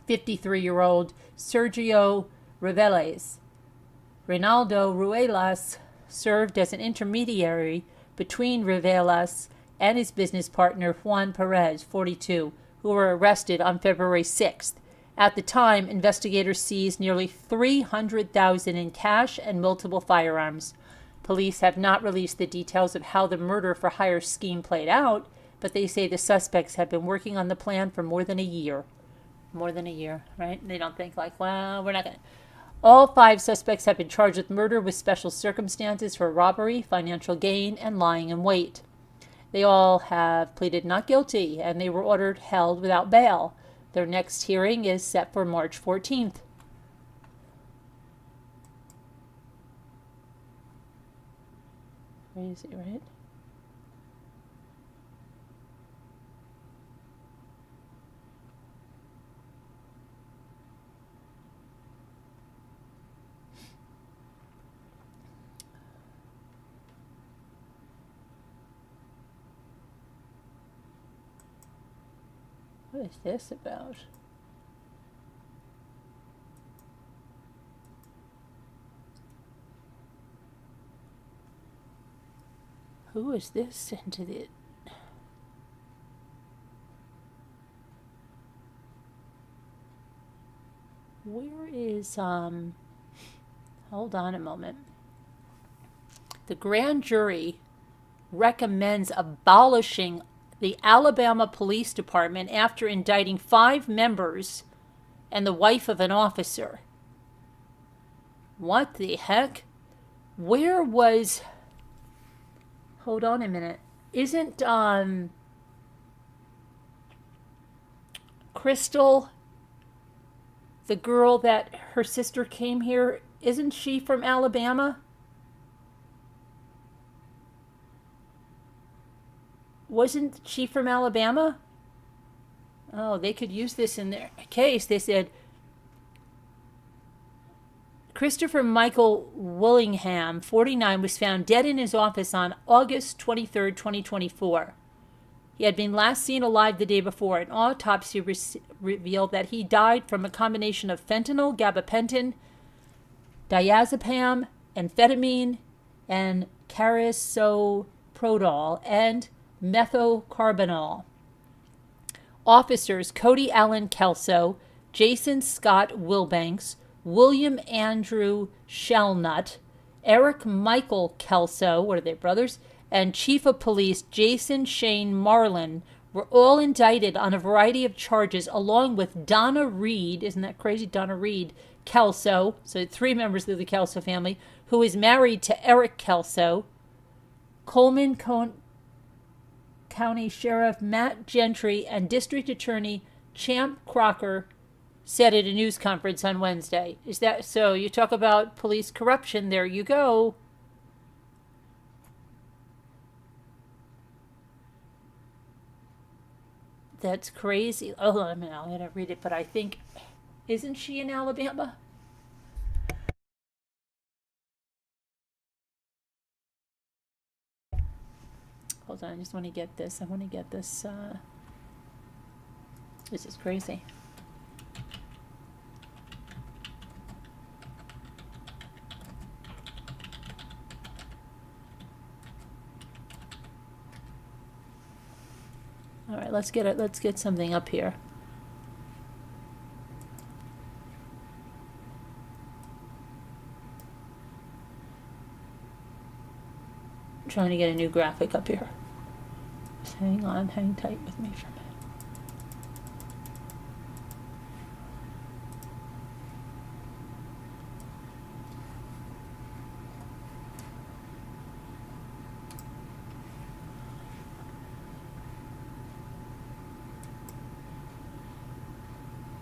Speaker 1: 53-year-old Sergio Reveles. Ronaldo Ruelas served as an intermediary between Revelas and his business partner Juan Perez, 42, who were arrested on February 6th. At the time, investigators seized nearly $300,000 in cash and multiple firearms. Police have not released the details of how the murder-for-hire scheme played out, but they say the suspects have been working on the plan for more than a year. More than a year, right? They don't think like, well, we're not going to. All 5 suspects have been charged with murder with special circumstances for robbery, financial gain, and lying in wait. They all have pleaded not guilty, and they were ordered held without bail. Their next hearing is set for March 14th. Crazy, right? What is this about? Who is this into the... Where is, hold on a moment. The grand jury recommends abolishing the Alabama Police Department after indicting 5 members and the wife of an officer. What the heck? Where was... Hold on a minute. Isn't Crystal, the girl that her sister came here, isn't she from Alabama? Wasn't she from Alabama? Oh, they could use this in their case. They said Christopher Michael Willingham, 49, was found dead in his office on August 23, 2024. He had been last seen alive the day before. An autopsy revealed that he died from a combination of fentanyl, gabapentin, diazepam, amphetamine, and carisoprodol, and methocarbamol. Officers Cody Allen Kelso, Jason Scott Wilbanks, William Andrew Shellnut, Eric Michael Kelso, what are they, brothers, and Chief of Police Jason Shane Marlin were all indicted on a variety of charges, along with Donna Reed, isn't that crazy, Donna Reed Kelso, so 3 members of the Kelso family, who is married to Eric Kelso, Coleman County Sheriff Matt Gentry, and District Attorney Champ Crocker said at a news conference on Wednesday. Is that so? You talk about police corruption, there you go. That's crazy. Oh, I'm going to read it, but I think, isn't she in Alabama? Hold on, I just want to get this. I want to get this. This is crazy. All right, let's get it. Let's get something up here. I'm trying to get a new graphic up here. Just hang on, hang tight with me for a minute.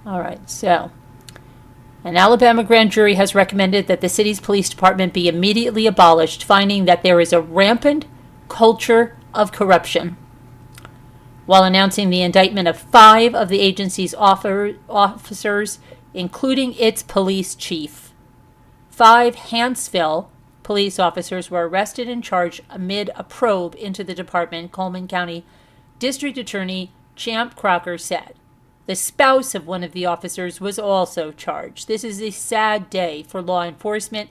Speaker 1: All right, so an Alabama grand jury has recommended that the city's police department be immediately abolished, finding that there is a rampant culture of corruption. While announcing the indictment of 5 of the agency's officers, including its police chief. 5 Hanceville police officers were arrested and charged amid a probe into the department, Coleman County District Attorney Champ Crocker said. The spouse of one of the officers was also charged. This is a sad day for law enforcement,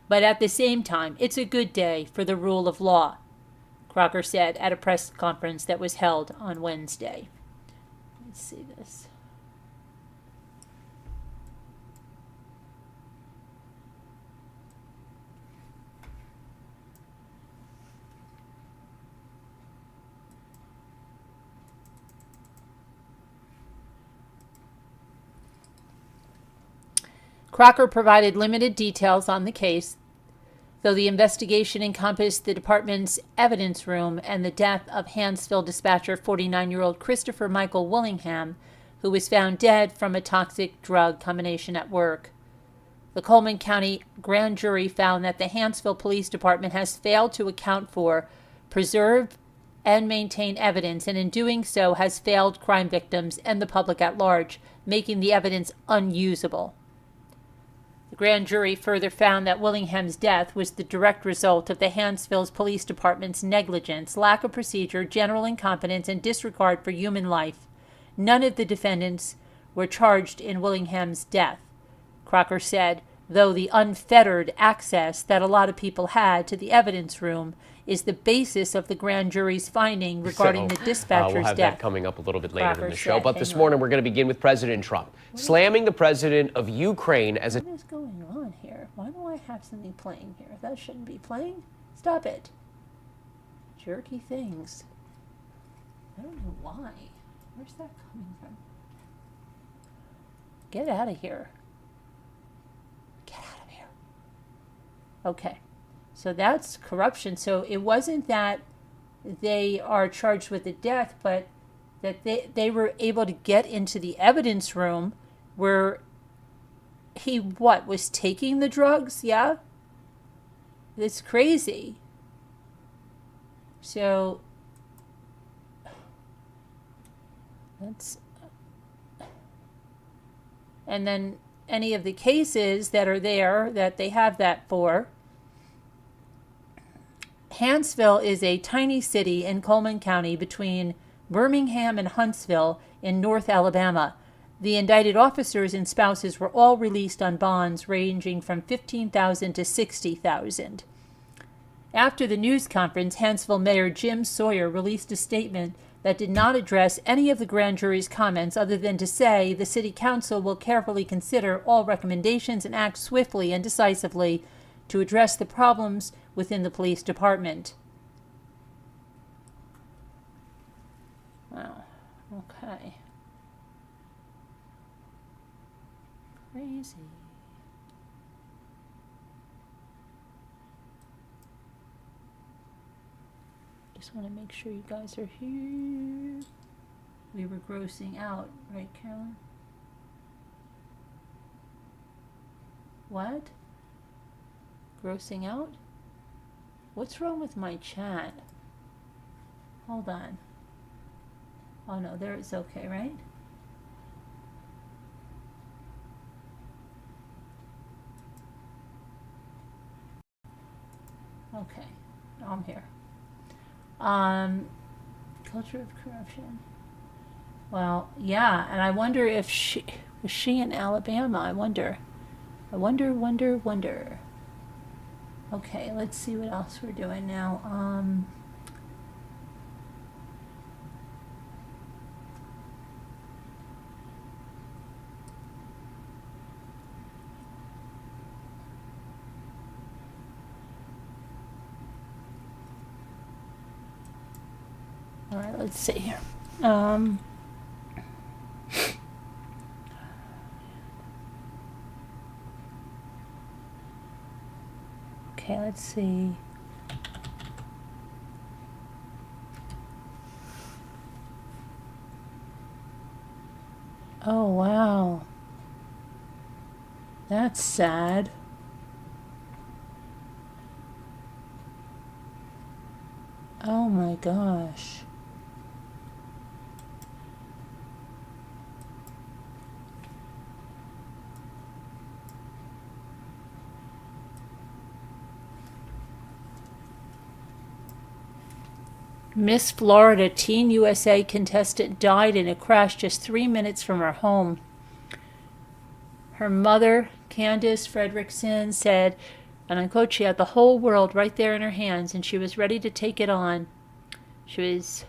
Speaker 1: but at the same time, it's a good day for the rule of law, Crocker said at a press conference that was held on Wednesday. Let's see this. Crocker provided limited details on the case, though the investigation encompassed the department's evidence room and the death of Hanceville dispatcher 49-year-old Christopher Michael Willingham, who was found dead from a toxic drug combination at work. The Coleman County grand jury found that the Hanceville Police Department has failed to account for, preserve, and maintain evidence, and in doing so has failed crime victims and the public at large, making the evidence unusable. The grand jury further found that Willingham's death was the direct result of the Hanceville Police Department's negligence, lack of procedure, general incompetence, and disregard for human life. None of the defendants were charged in Willingham's death, Crocker said, though the unfettered access that a lot of people had to the evidence room is the basis of the grand jury's finding regarding the dispatcher's
Speaker 2: we'll have
Speaker 1: death.
Speaker 2: That coming up a little bit later
Speaker 1: Crocker
Speaker 2: in the show.
Speaker 1: said,
Speaker 2: But this morning, we're going to begin with President Trump slamming the president of Ukraine as a...
Speaker 1: What is going on here? Why do I have something playing here? That shouldn't be playing. Stop it. Jerky things. I don't know why. Where's that coming from? Get out of here. Get out of here. Okay. So that's corruption. So it wasn't that they are charged with the death, but that they were able to get into the evidence room where he, was taking the drugs? Yeah? It's crazy. So that's... And then any of the cases that are there that they have that for... Hanceville is a tiny city in Coleman County between Birmingham, and Huntsville in North Alabama. The indicted officers and spouses were all released on bonds ranging from $15,000 to $60,000. After the news conference, Huntsville Mayor Jim Sawyer released a statement that did not address any of the grand jury's comments other than to say the city council will carefully consider all recommendations and act swiftly and decisively to address the problems within the police department. Wow. Okay. Crazy. Just want to make sure you guys are here. We were grossing out, right, Carolyn? What? Grossing out? What's wrong with my chat? Hold on. Oh no, there it's okay, right? Okay, I'm here. Culture of corruption. Well, yeah, and I wonder if was she in Alabama? I wonder. Okay, let's see what else we're doing now. All right, let's see here. Okay, let's see. Oh, wow. That's sad. Oh my gosh. Miss Florida Teen USA contestant died in a crash just 3 minutes from her home. Her mother, Candace Fredrickson, said, and I quote, she had the whole world right there in her hands and she was ready to take it on. She was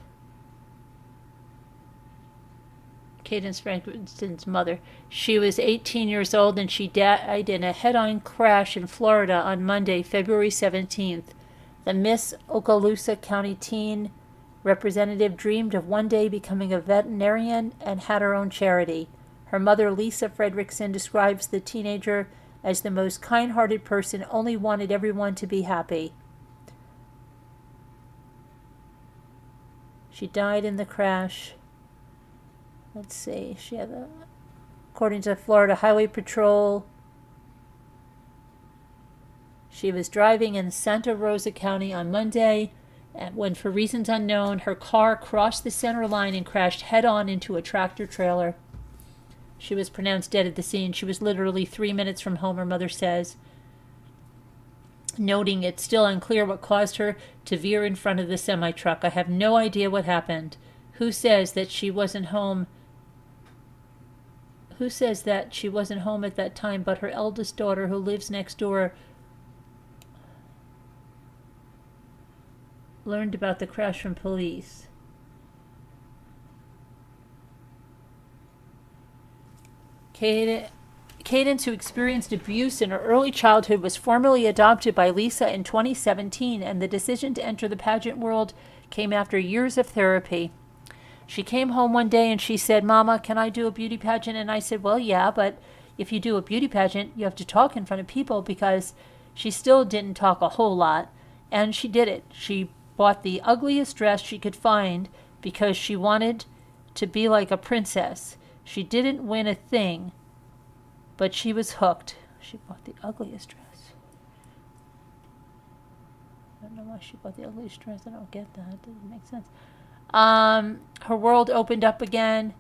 Speaker 1: Cadence Fredrickson's mother. She was 18 years old and she died in a head-on crash in Florida on Monday, February 17th. The Miss Okaloosa County teen representative dreamed of one day becoming a veterinarian and had her own charity. Her mother, Lisa Fredrickson, describes the teenager as the most kind-hearted person, only wanted everyone to be happy. She died in the crash. Let's see. She had according to Florida Highway Patrol, she was driving in Santa Rosa County on Monday, and when, for reasons unknown, her car crossed the center line and crashed head-on into a tractor trailer. She was pronounced dead at the scene. She was literally 3 minutes from home, her mother says, noting it's still unclear what caused her to veer in front of the semi-truck. I have no idea what happened. Who says that she wasn't home? Who says that she wasn't home at that time but her eldest daughter, who lives next door, learned about the crash from police? Cadence, who experienced abuse in her early childhood, was formally adopted by Lisa in 2017, and the decision to enter the pageant world came after years of therapy. She came home one day and she said, "Mama, can I do a beauty pageant?" And I said, "Well, yeah, but if you do a beauty pageant, you have to talk in front of people," because she still didn't talk a whole lot. And she did it. She bought the ugliest dress she could find because she wanted to be like a princess. She didn't win a thing, but she was hooked. She bought the ugliest dress. I don't know why she bought the ugliest dress. I don't get that. It doesn't make sense. Her world opened up again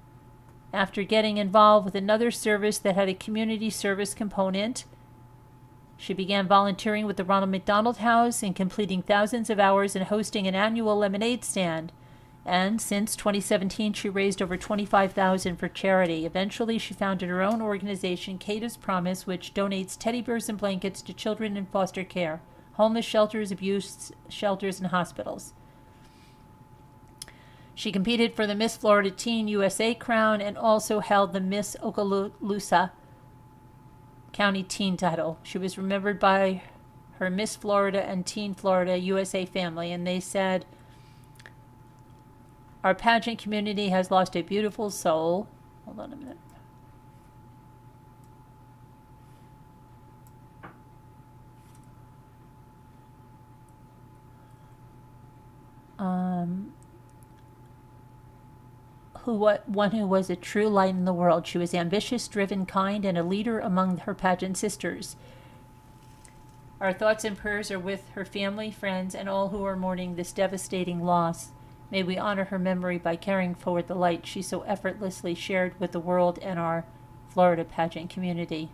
Speaker 1: after getting involved with another service that had a community service component. She began volunteering with the Ronald McDonald House and completing thousands of hours and hosting an annual lemonade stand. And since 2017, she raised over $25,000 for charity. Eventually, she founded her own organization, Cadence Promise, which donates teddy bears and blankets to children in foster care, homeless shelters, abuse shelters, and hospitals. She competed for the Miss Florida Teen USA crown and also held the Miss Okaloosa County Teen title. She was remembered by her Miss Florida and Teen Florida USA family, and they said, "Our pageant community has lost a beautiful soul." Hold on a minute. One who was a true light in the world. She was ambitious, driven, kind, and a leader among her pageant sisters. Our thoughts and prayers are with her family, friends, and all who are mourning this devastating loss. May we honor her memory by carrying forward the light she so effortlessly shared with the world and our Florida pageant community.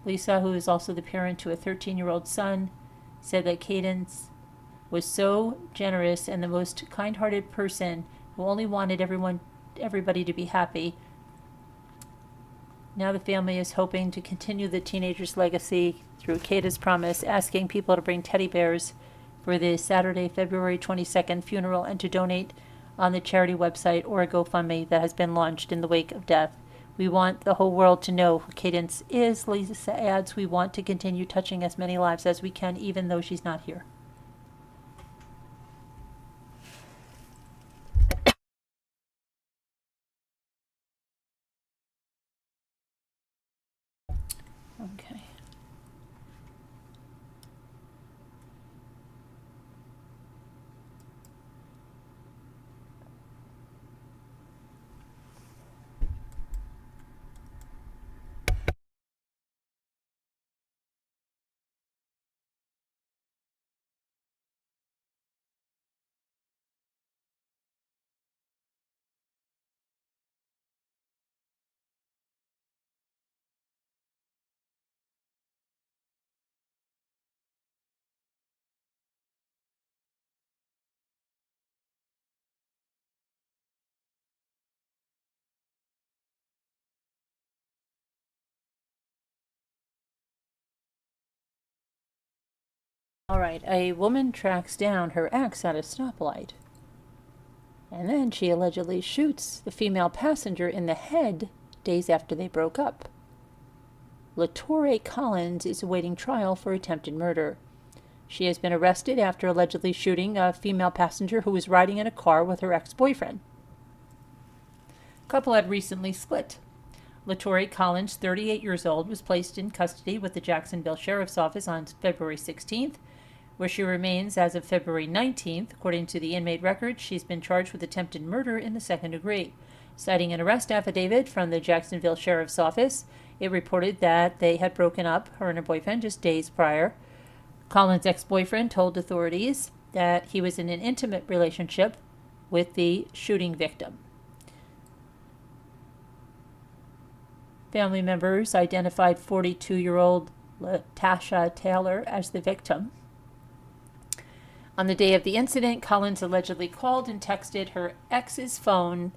Speaker 1: Lisa, who is also the parent to a 13-year-old son, said that Cadence was so generous and the most kind-hearted person who only wanted everybody to be happy. Now the family is hoping to continue the teenager's legacy through Cadence Promise, asking people to bring teddy bears for the Saturday, February 22nd funeral and to donate on the charity website or a GoFundMe that has been launched in the wake of death. We want the whole world to know who Cadence is, Lisa adds. We want to continue touching as many lives as we can, even though she's not here. Okay. All right, a woman tracks down her ex at a stoplight, and then she allegedly shoots the female passenger in the head days after they broke up. LaTorre Collins is awaiting trial for attempted murder. She has been arrested after allegedly shooting a female passenger who was riding in a car with her ex-boyfriend. The couple had recently split. LaTorre Collins, 38 years old, was placed in custody with the Jacksonville Sheriff's Office on February 16th, where she remains as of February 19th. According to the inmate record, she's been charged with attempted murder in the second degree. Citing an arrest affidavit from the Jacksonville Sheriff's Office, it reported that they had broken up, her and her boyfriend, just days prior. Collins' ex-boyfriend told authorities that he was in an intimate relationship with the shooting victim. Family members identified 42-year-old Latasha Taylor as the victim. On the day of the incident, Collins allegedly called and texted her ex's phone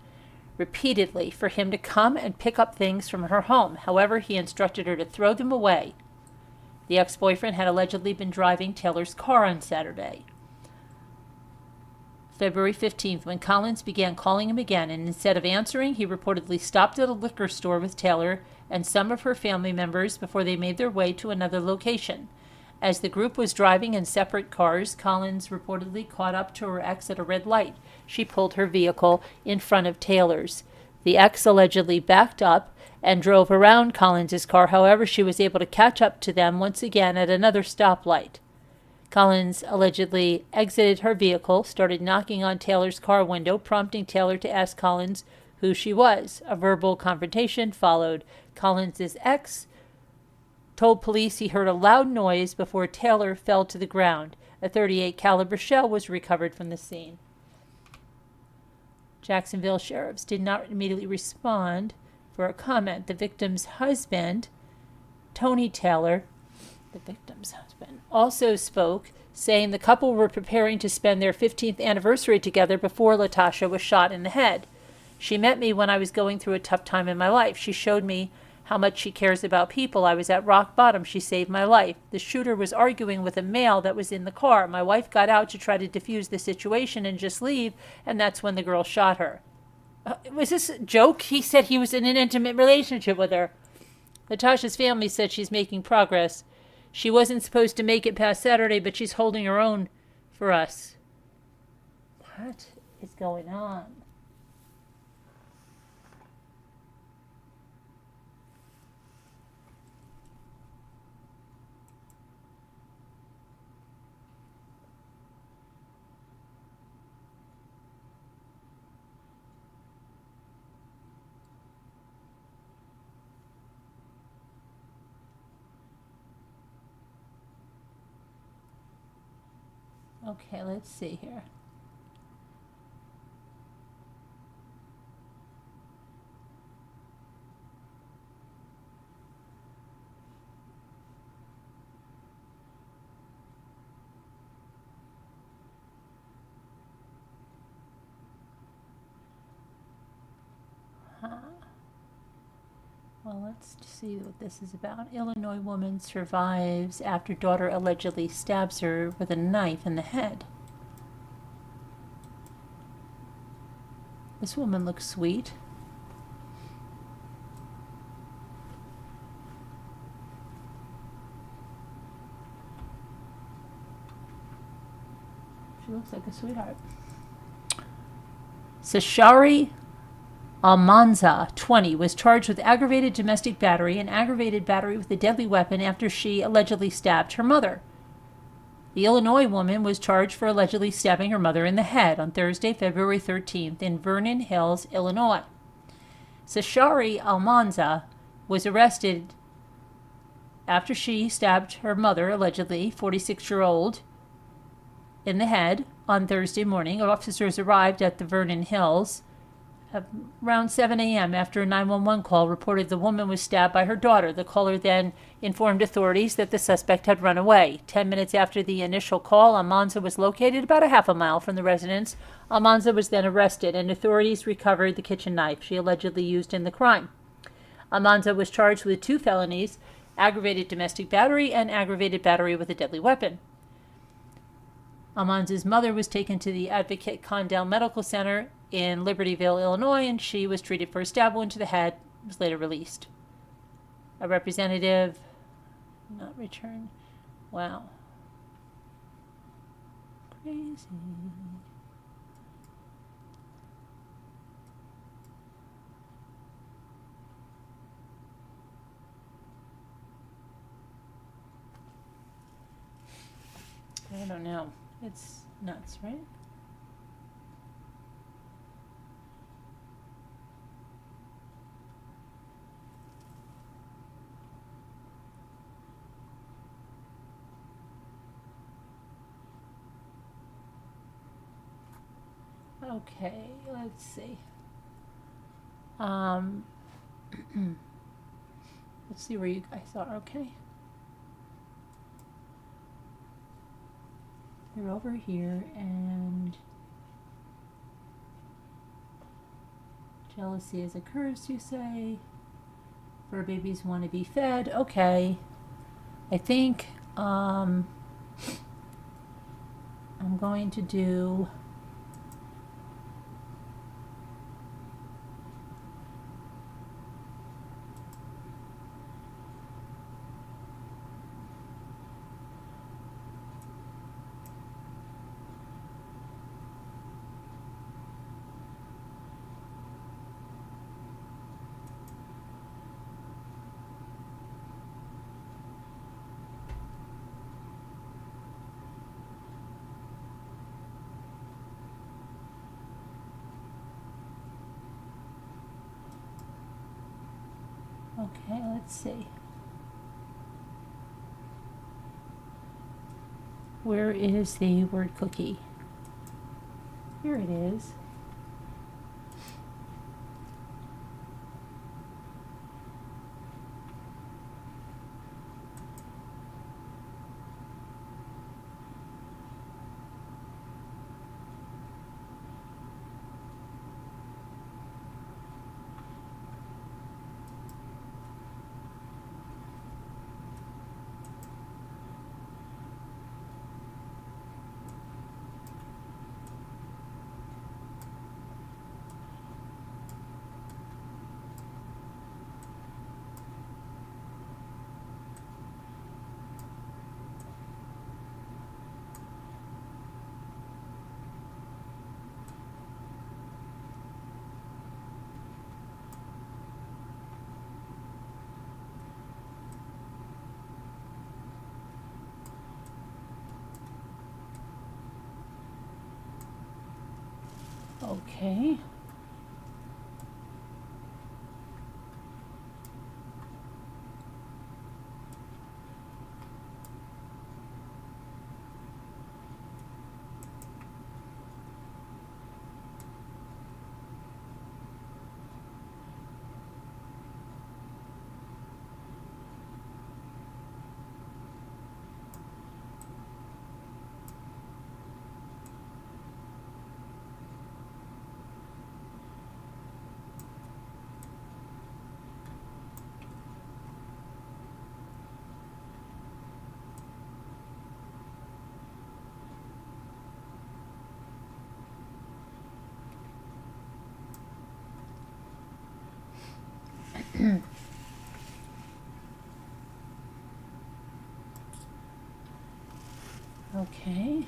Speaker 1: repeatedly for him to come and pick up things from her home. However, he instructed her to throw them away. The ex-boyfriend had allegedly been driving Taylor's car on Saturday, February 15th, when Collins began calling him again, and instead of answering, he reportedly stopped at a liquor store with Taylor and some of her family members before they made their way to another location. As the group was driving in separate cars, Collins reportedly caught up to her ex at a red light. She pulled her vehicle in front of Taylor's. The ex allegedly backed up and drove around Collins' car. However, she was able to catch up to them once again at another stoplight. Collins allegedly exited her vehicle, started knocking on Taylor's car window, prompting Taylor to ask Collins who she was. A verbal confrontation followed. Collins' ex told police he heard a loud noise before Taylor fell to the ground. A .38 caliber shell was recovered from the scene. Jacksonville sheriffs did not immediately respond for a comment. The victim's husband, Tony Taylor, the victim's husband, also spoke saying the couple were preparing to spend their 15th anniversary together before Latasha was shot in the head. She met me when I was going through a tough time in my life. She showed me how much she cares about people. I was at rock bottom. She saved my life. The shooter was arguing with a male that was in the car. My wife got out to try to defuse the situation and just leave, and that's when the girl shot her. Was this a joke? He said he was in an intimate relationship with her. Latasha's family said she's making progress. She wasn't supposed to make it past Saturday, but she's holding her own for us. What is going on? Okay, let's see here. Well, let's see what this is about. Illinois woman survives after daughter allegedly stabs her with a knife in the head. This woman looks sweet. She looks like a sweetheart. Sashari Almanza, 20, was charged with aggravated domestic battery and aggravated battery with a deadly weapon after she allegedly stabbed her mother. The Illinois woman was charged for allegedly stabbing her mother in the head on Thursday, February 13th in Vernon Hills, Illinois. Sashari Almanza was arrested after she stabbed her mother, allegedly, 46-year-old, in the head on Thursday morning. Officers arrived at the Vernon Hills around 7 a.m. after a 911 call reported the woman was stabbed by her daughter. The caller then informed authorities that the suspect had run away. 10 minutes after the initial call, Almanza was located about a half a mile from the residence. Almanza was then arrested, and authorities recovered the kitchen knife she allegedly used in the crime. Almanza was charged with 2 felonies, aggravated domestic battery and aggravated battery with a deadly weapon. Almanza's mother was taken to the Advocate Condell Medical Center in Libertyville, Illinois, and she was treated for a stab wound to the head, was later released. A representative not returned. Wow. Crazy. I don't know. It's nuts, right? Okay, let's see. Let's see where you guys are, okay? You're over here, and jealousy is a curse, you say. Fur babies want to be fed. Okay. I think I'm going to do okay, let's see. Where is the word cookie? Here it is. Okay. Okay.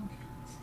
Speaker 1: Okay, let's see.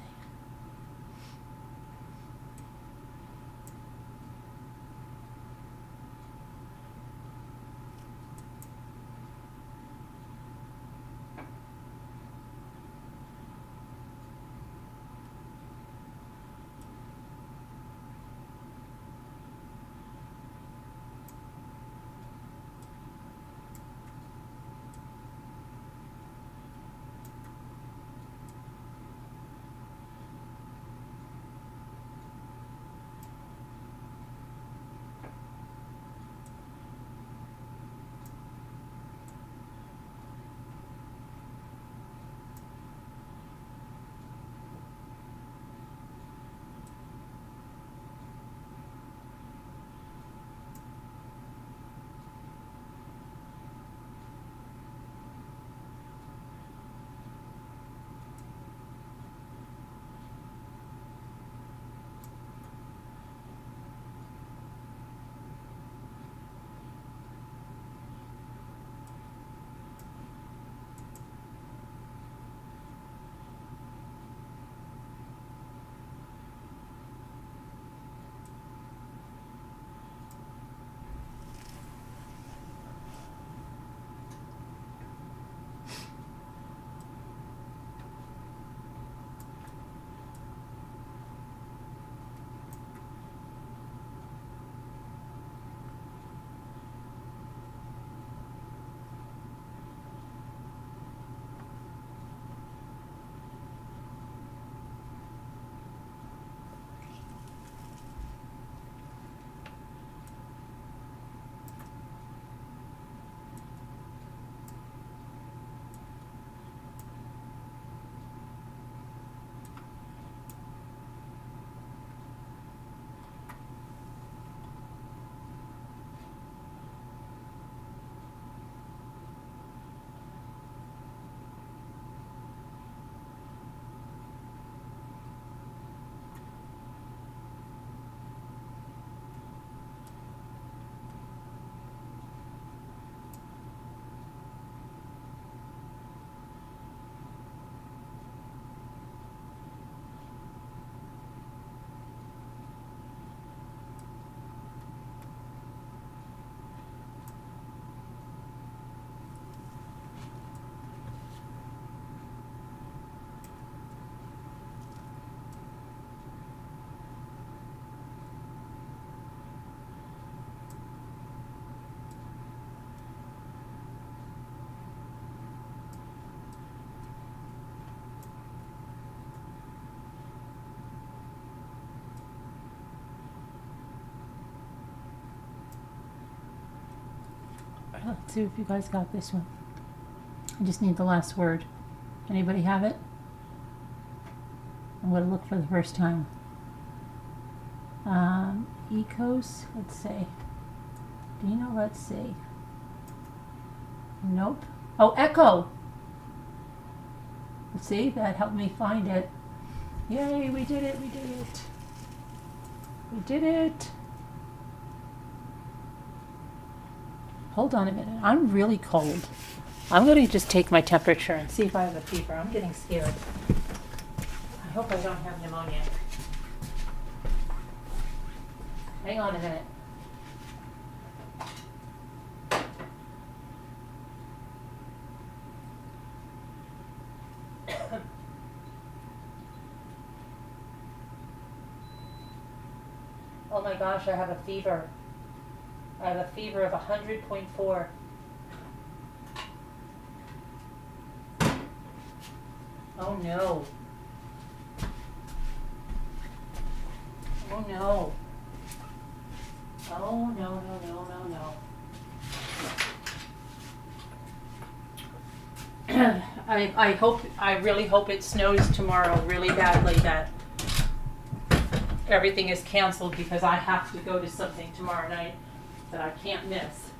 Speaker 1: Let's see if you guys got this one. I just need the last word. Anybody have it? I'm going to look for the first time. Ecos, let's see. Dino, let's see. Nope. Oh, Echo. Let's see, that helped me find it. Yay, we did it, we did it. We did it. Hold on a minute, I'm really cold. I'm going to just take my temperature and see if I have a fever. I'm getting scared. I hope I don't have pneumonia. Hang on a minute. Oh my gosh, I have a fever. I have a fever of 100.4. Oh no. Oh no. Oh no, no, no, no, no. I really hope it snows tomorrow really badly, that everything is canceled, because I have to go to something tomorrow night that I can't miss.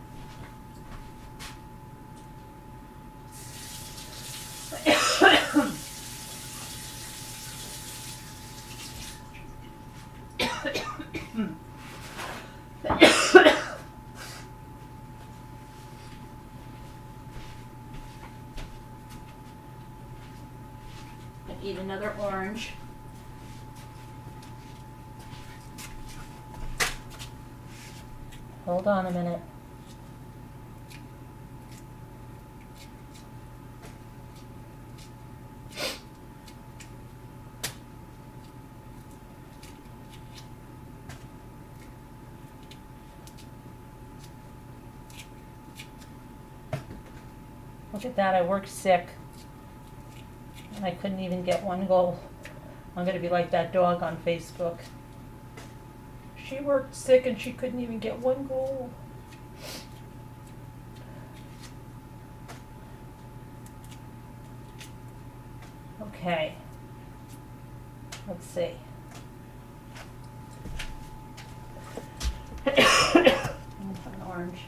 Speaker 1: Eat another orange. Hold on a minute. Look at that, I worked sick. And I couldn't even get one goal. I'm going to be like that dog on Facebook. She worked sick and she couldn't even get one goal. Okay. Let's see. I'm going to put an orange.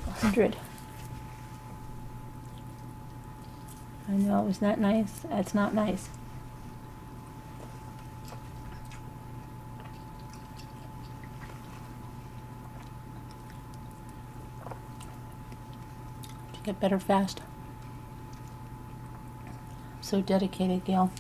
Speaker 1: 100. I know, isn't that nice? That's not nice. To get better fast. I'm so dedicated, Gail.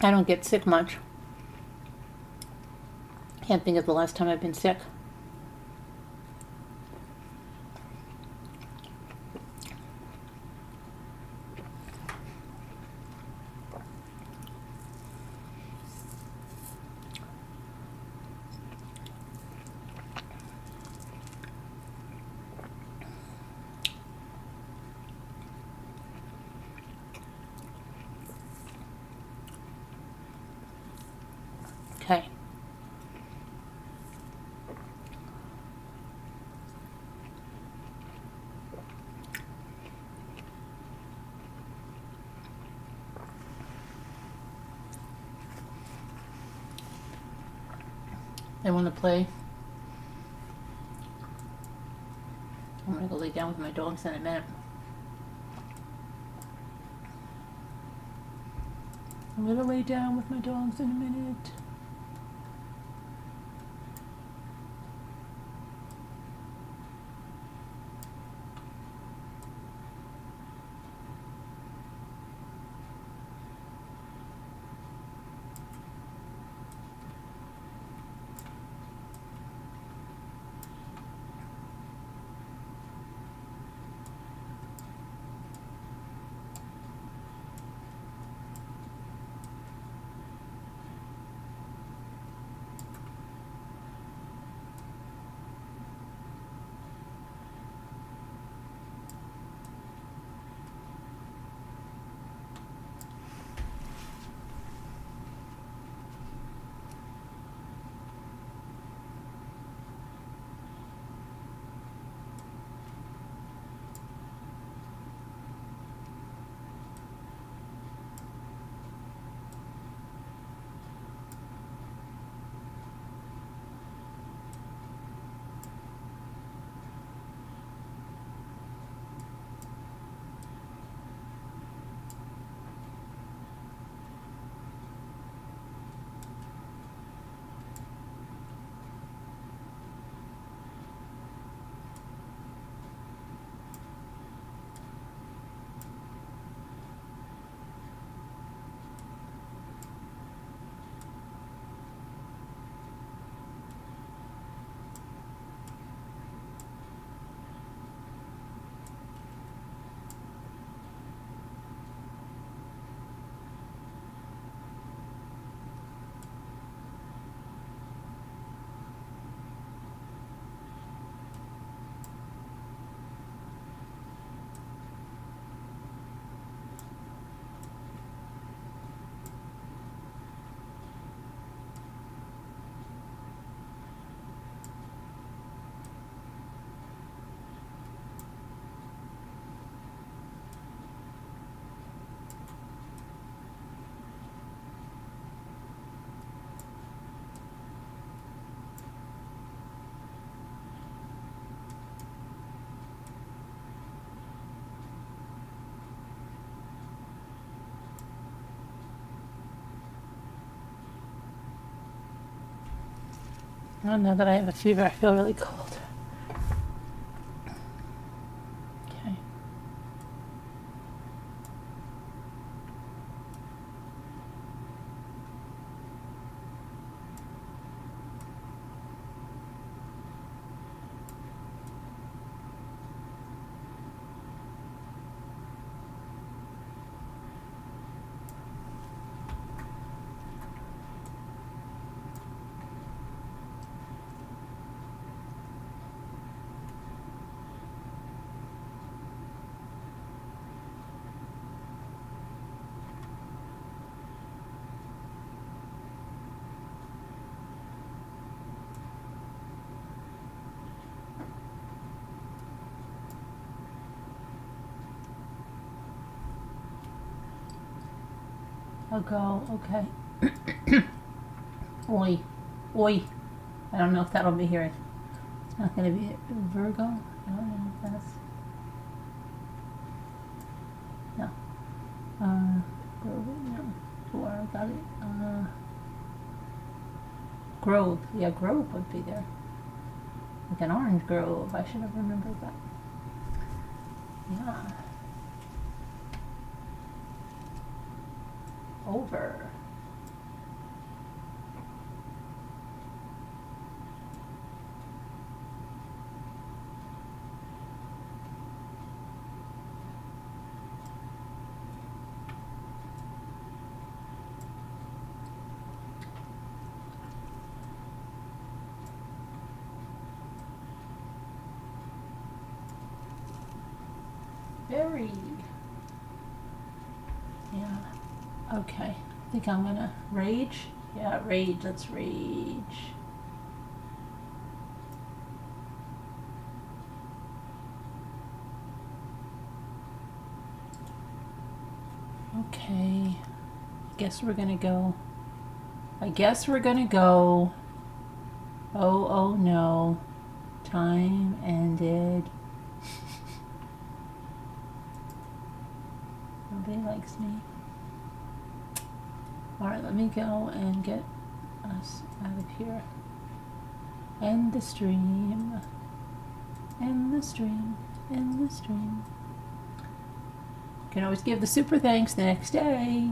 Speaker 1: I don't get sick much. Can't think of the last time I've been sick. Okay. I want to play. I'm going to go lay down with my dogs in a minute. I'm going to lay down with my dogs in a minute. Oh, now that I have a fever, I feel really cold. Okay. I'll go, okay. Oi. Oi. I don't know if that'll be here. It's not going to be Virgo. I don't know if that's... No. No. Or got it. Grove. Yeah, Grove would be there. Like an orange grove. I should have remembered that. Yeah. Over. Very. Yeah. Okay. I think I'm gonna rage. Yeah, rage. Let's rage. Okay. Guess we're gonna go. I guess we're gonna go. Oh, oh no. Time ended. Nobody likes me. Alright, let me go and get us out of here. End the stream. End the stream. End the stream. You can always give the super thanks the next day.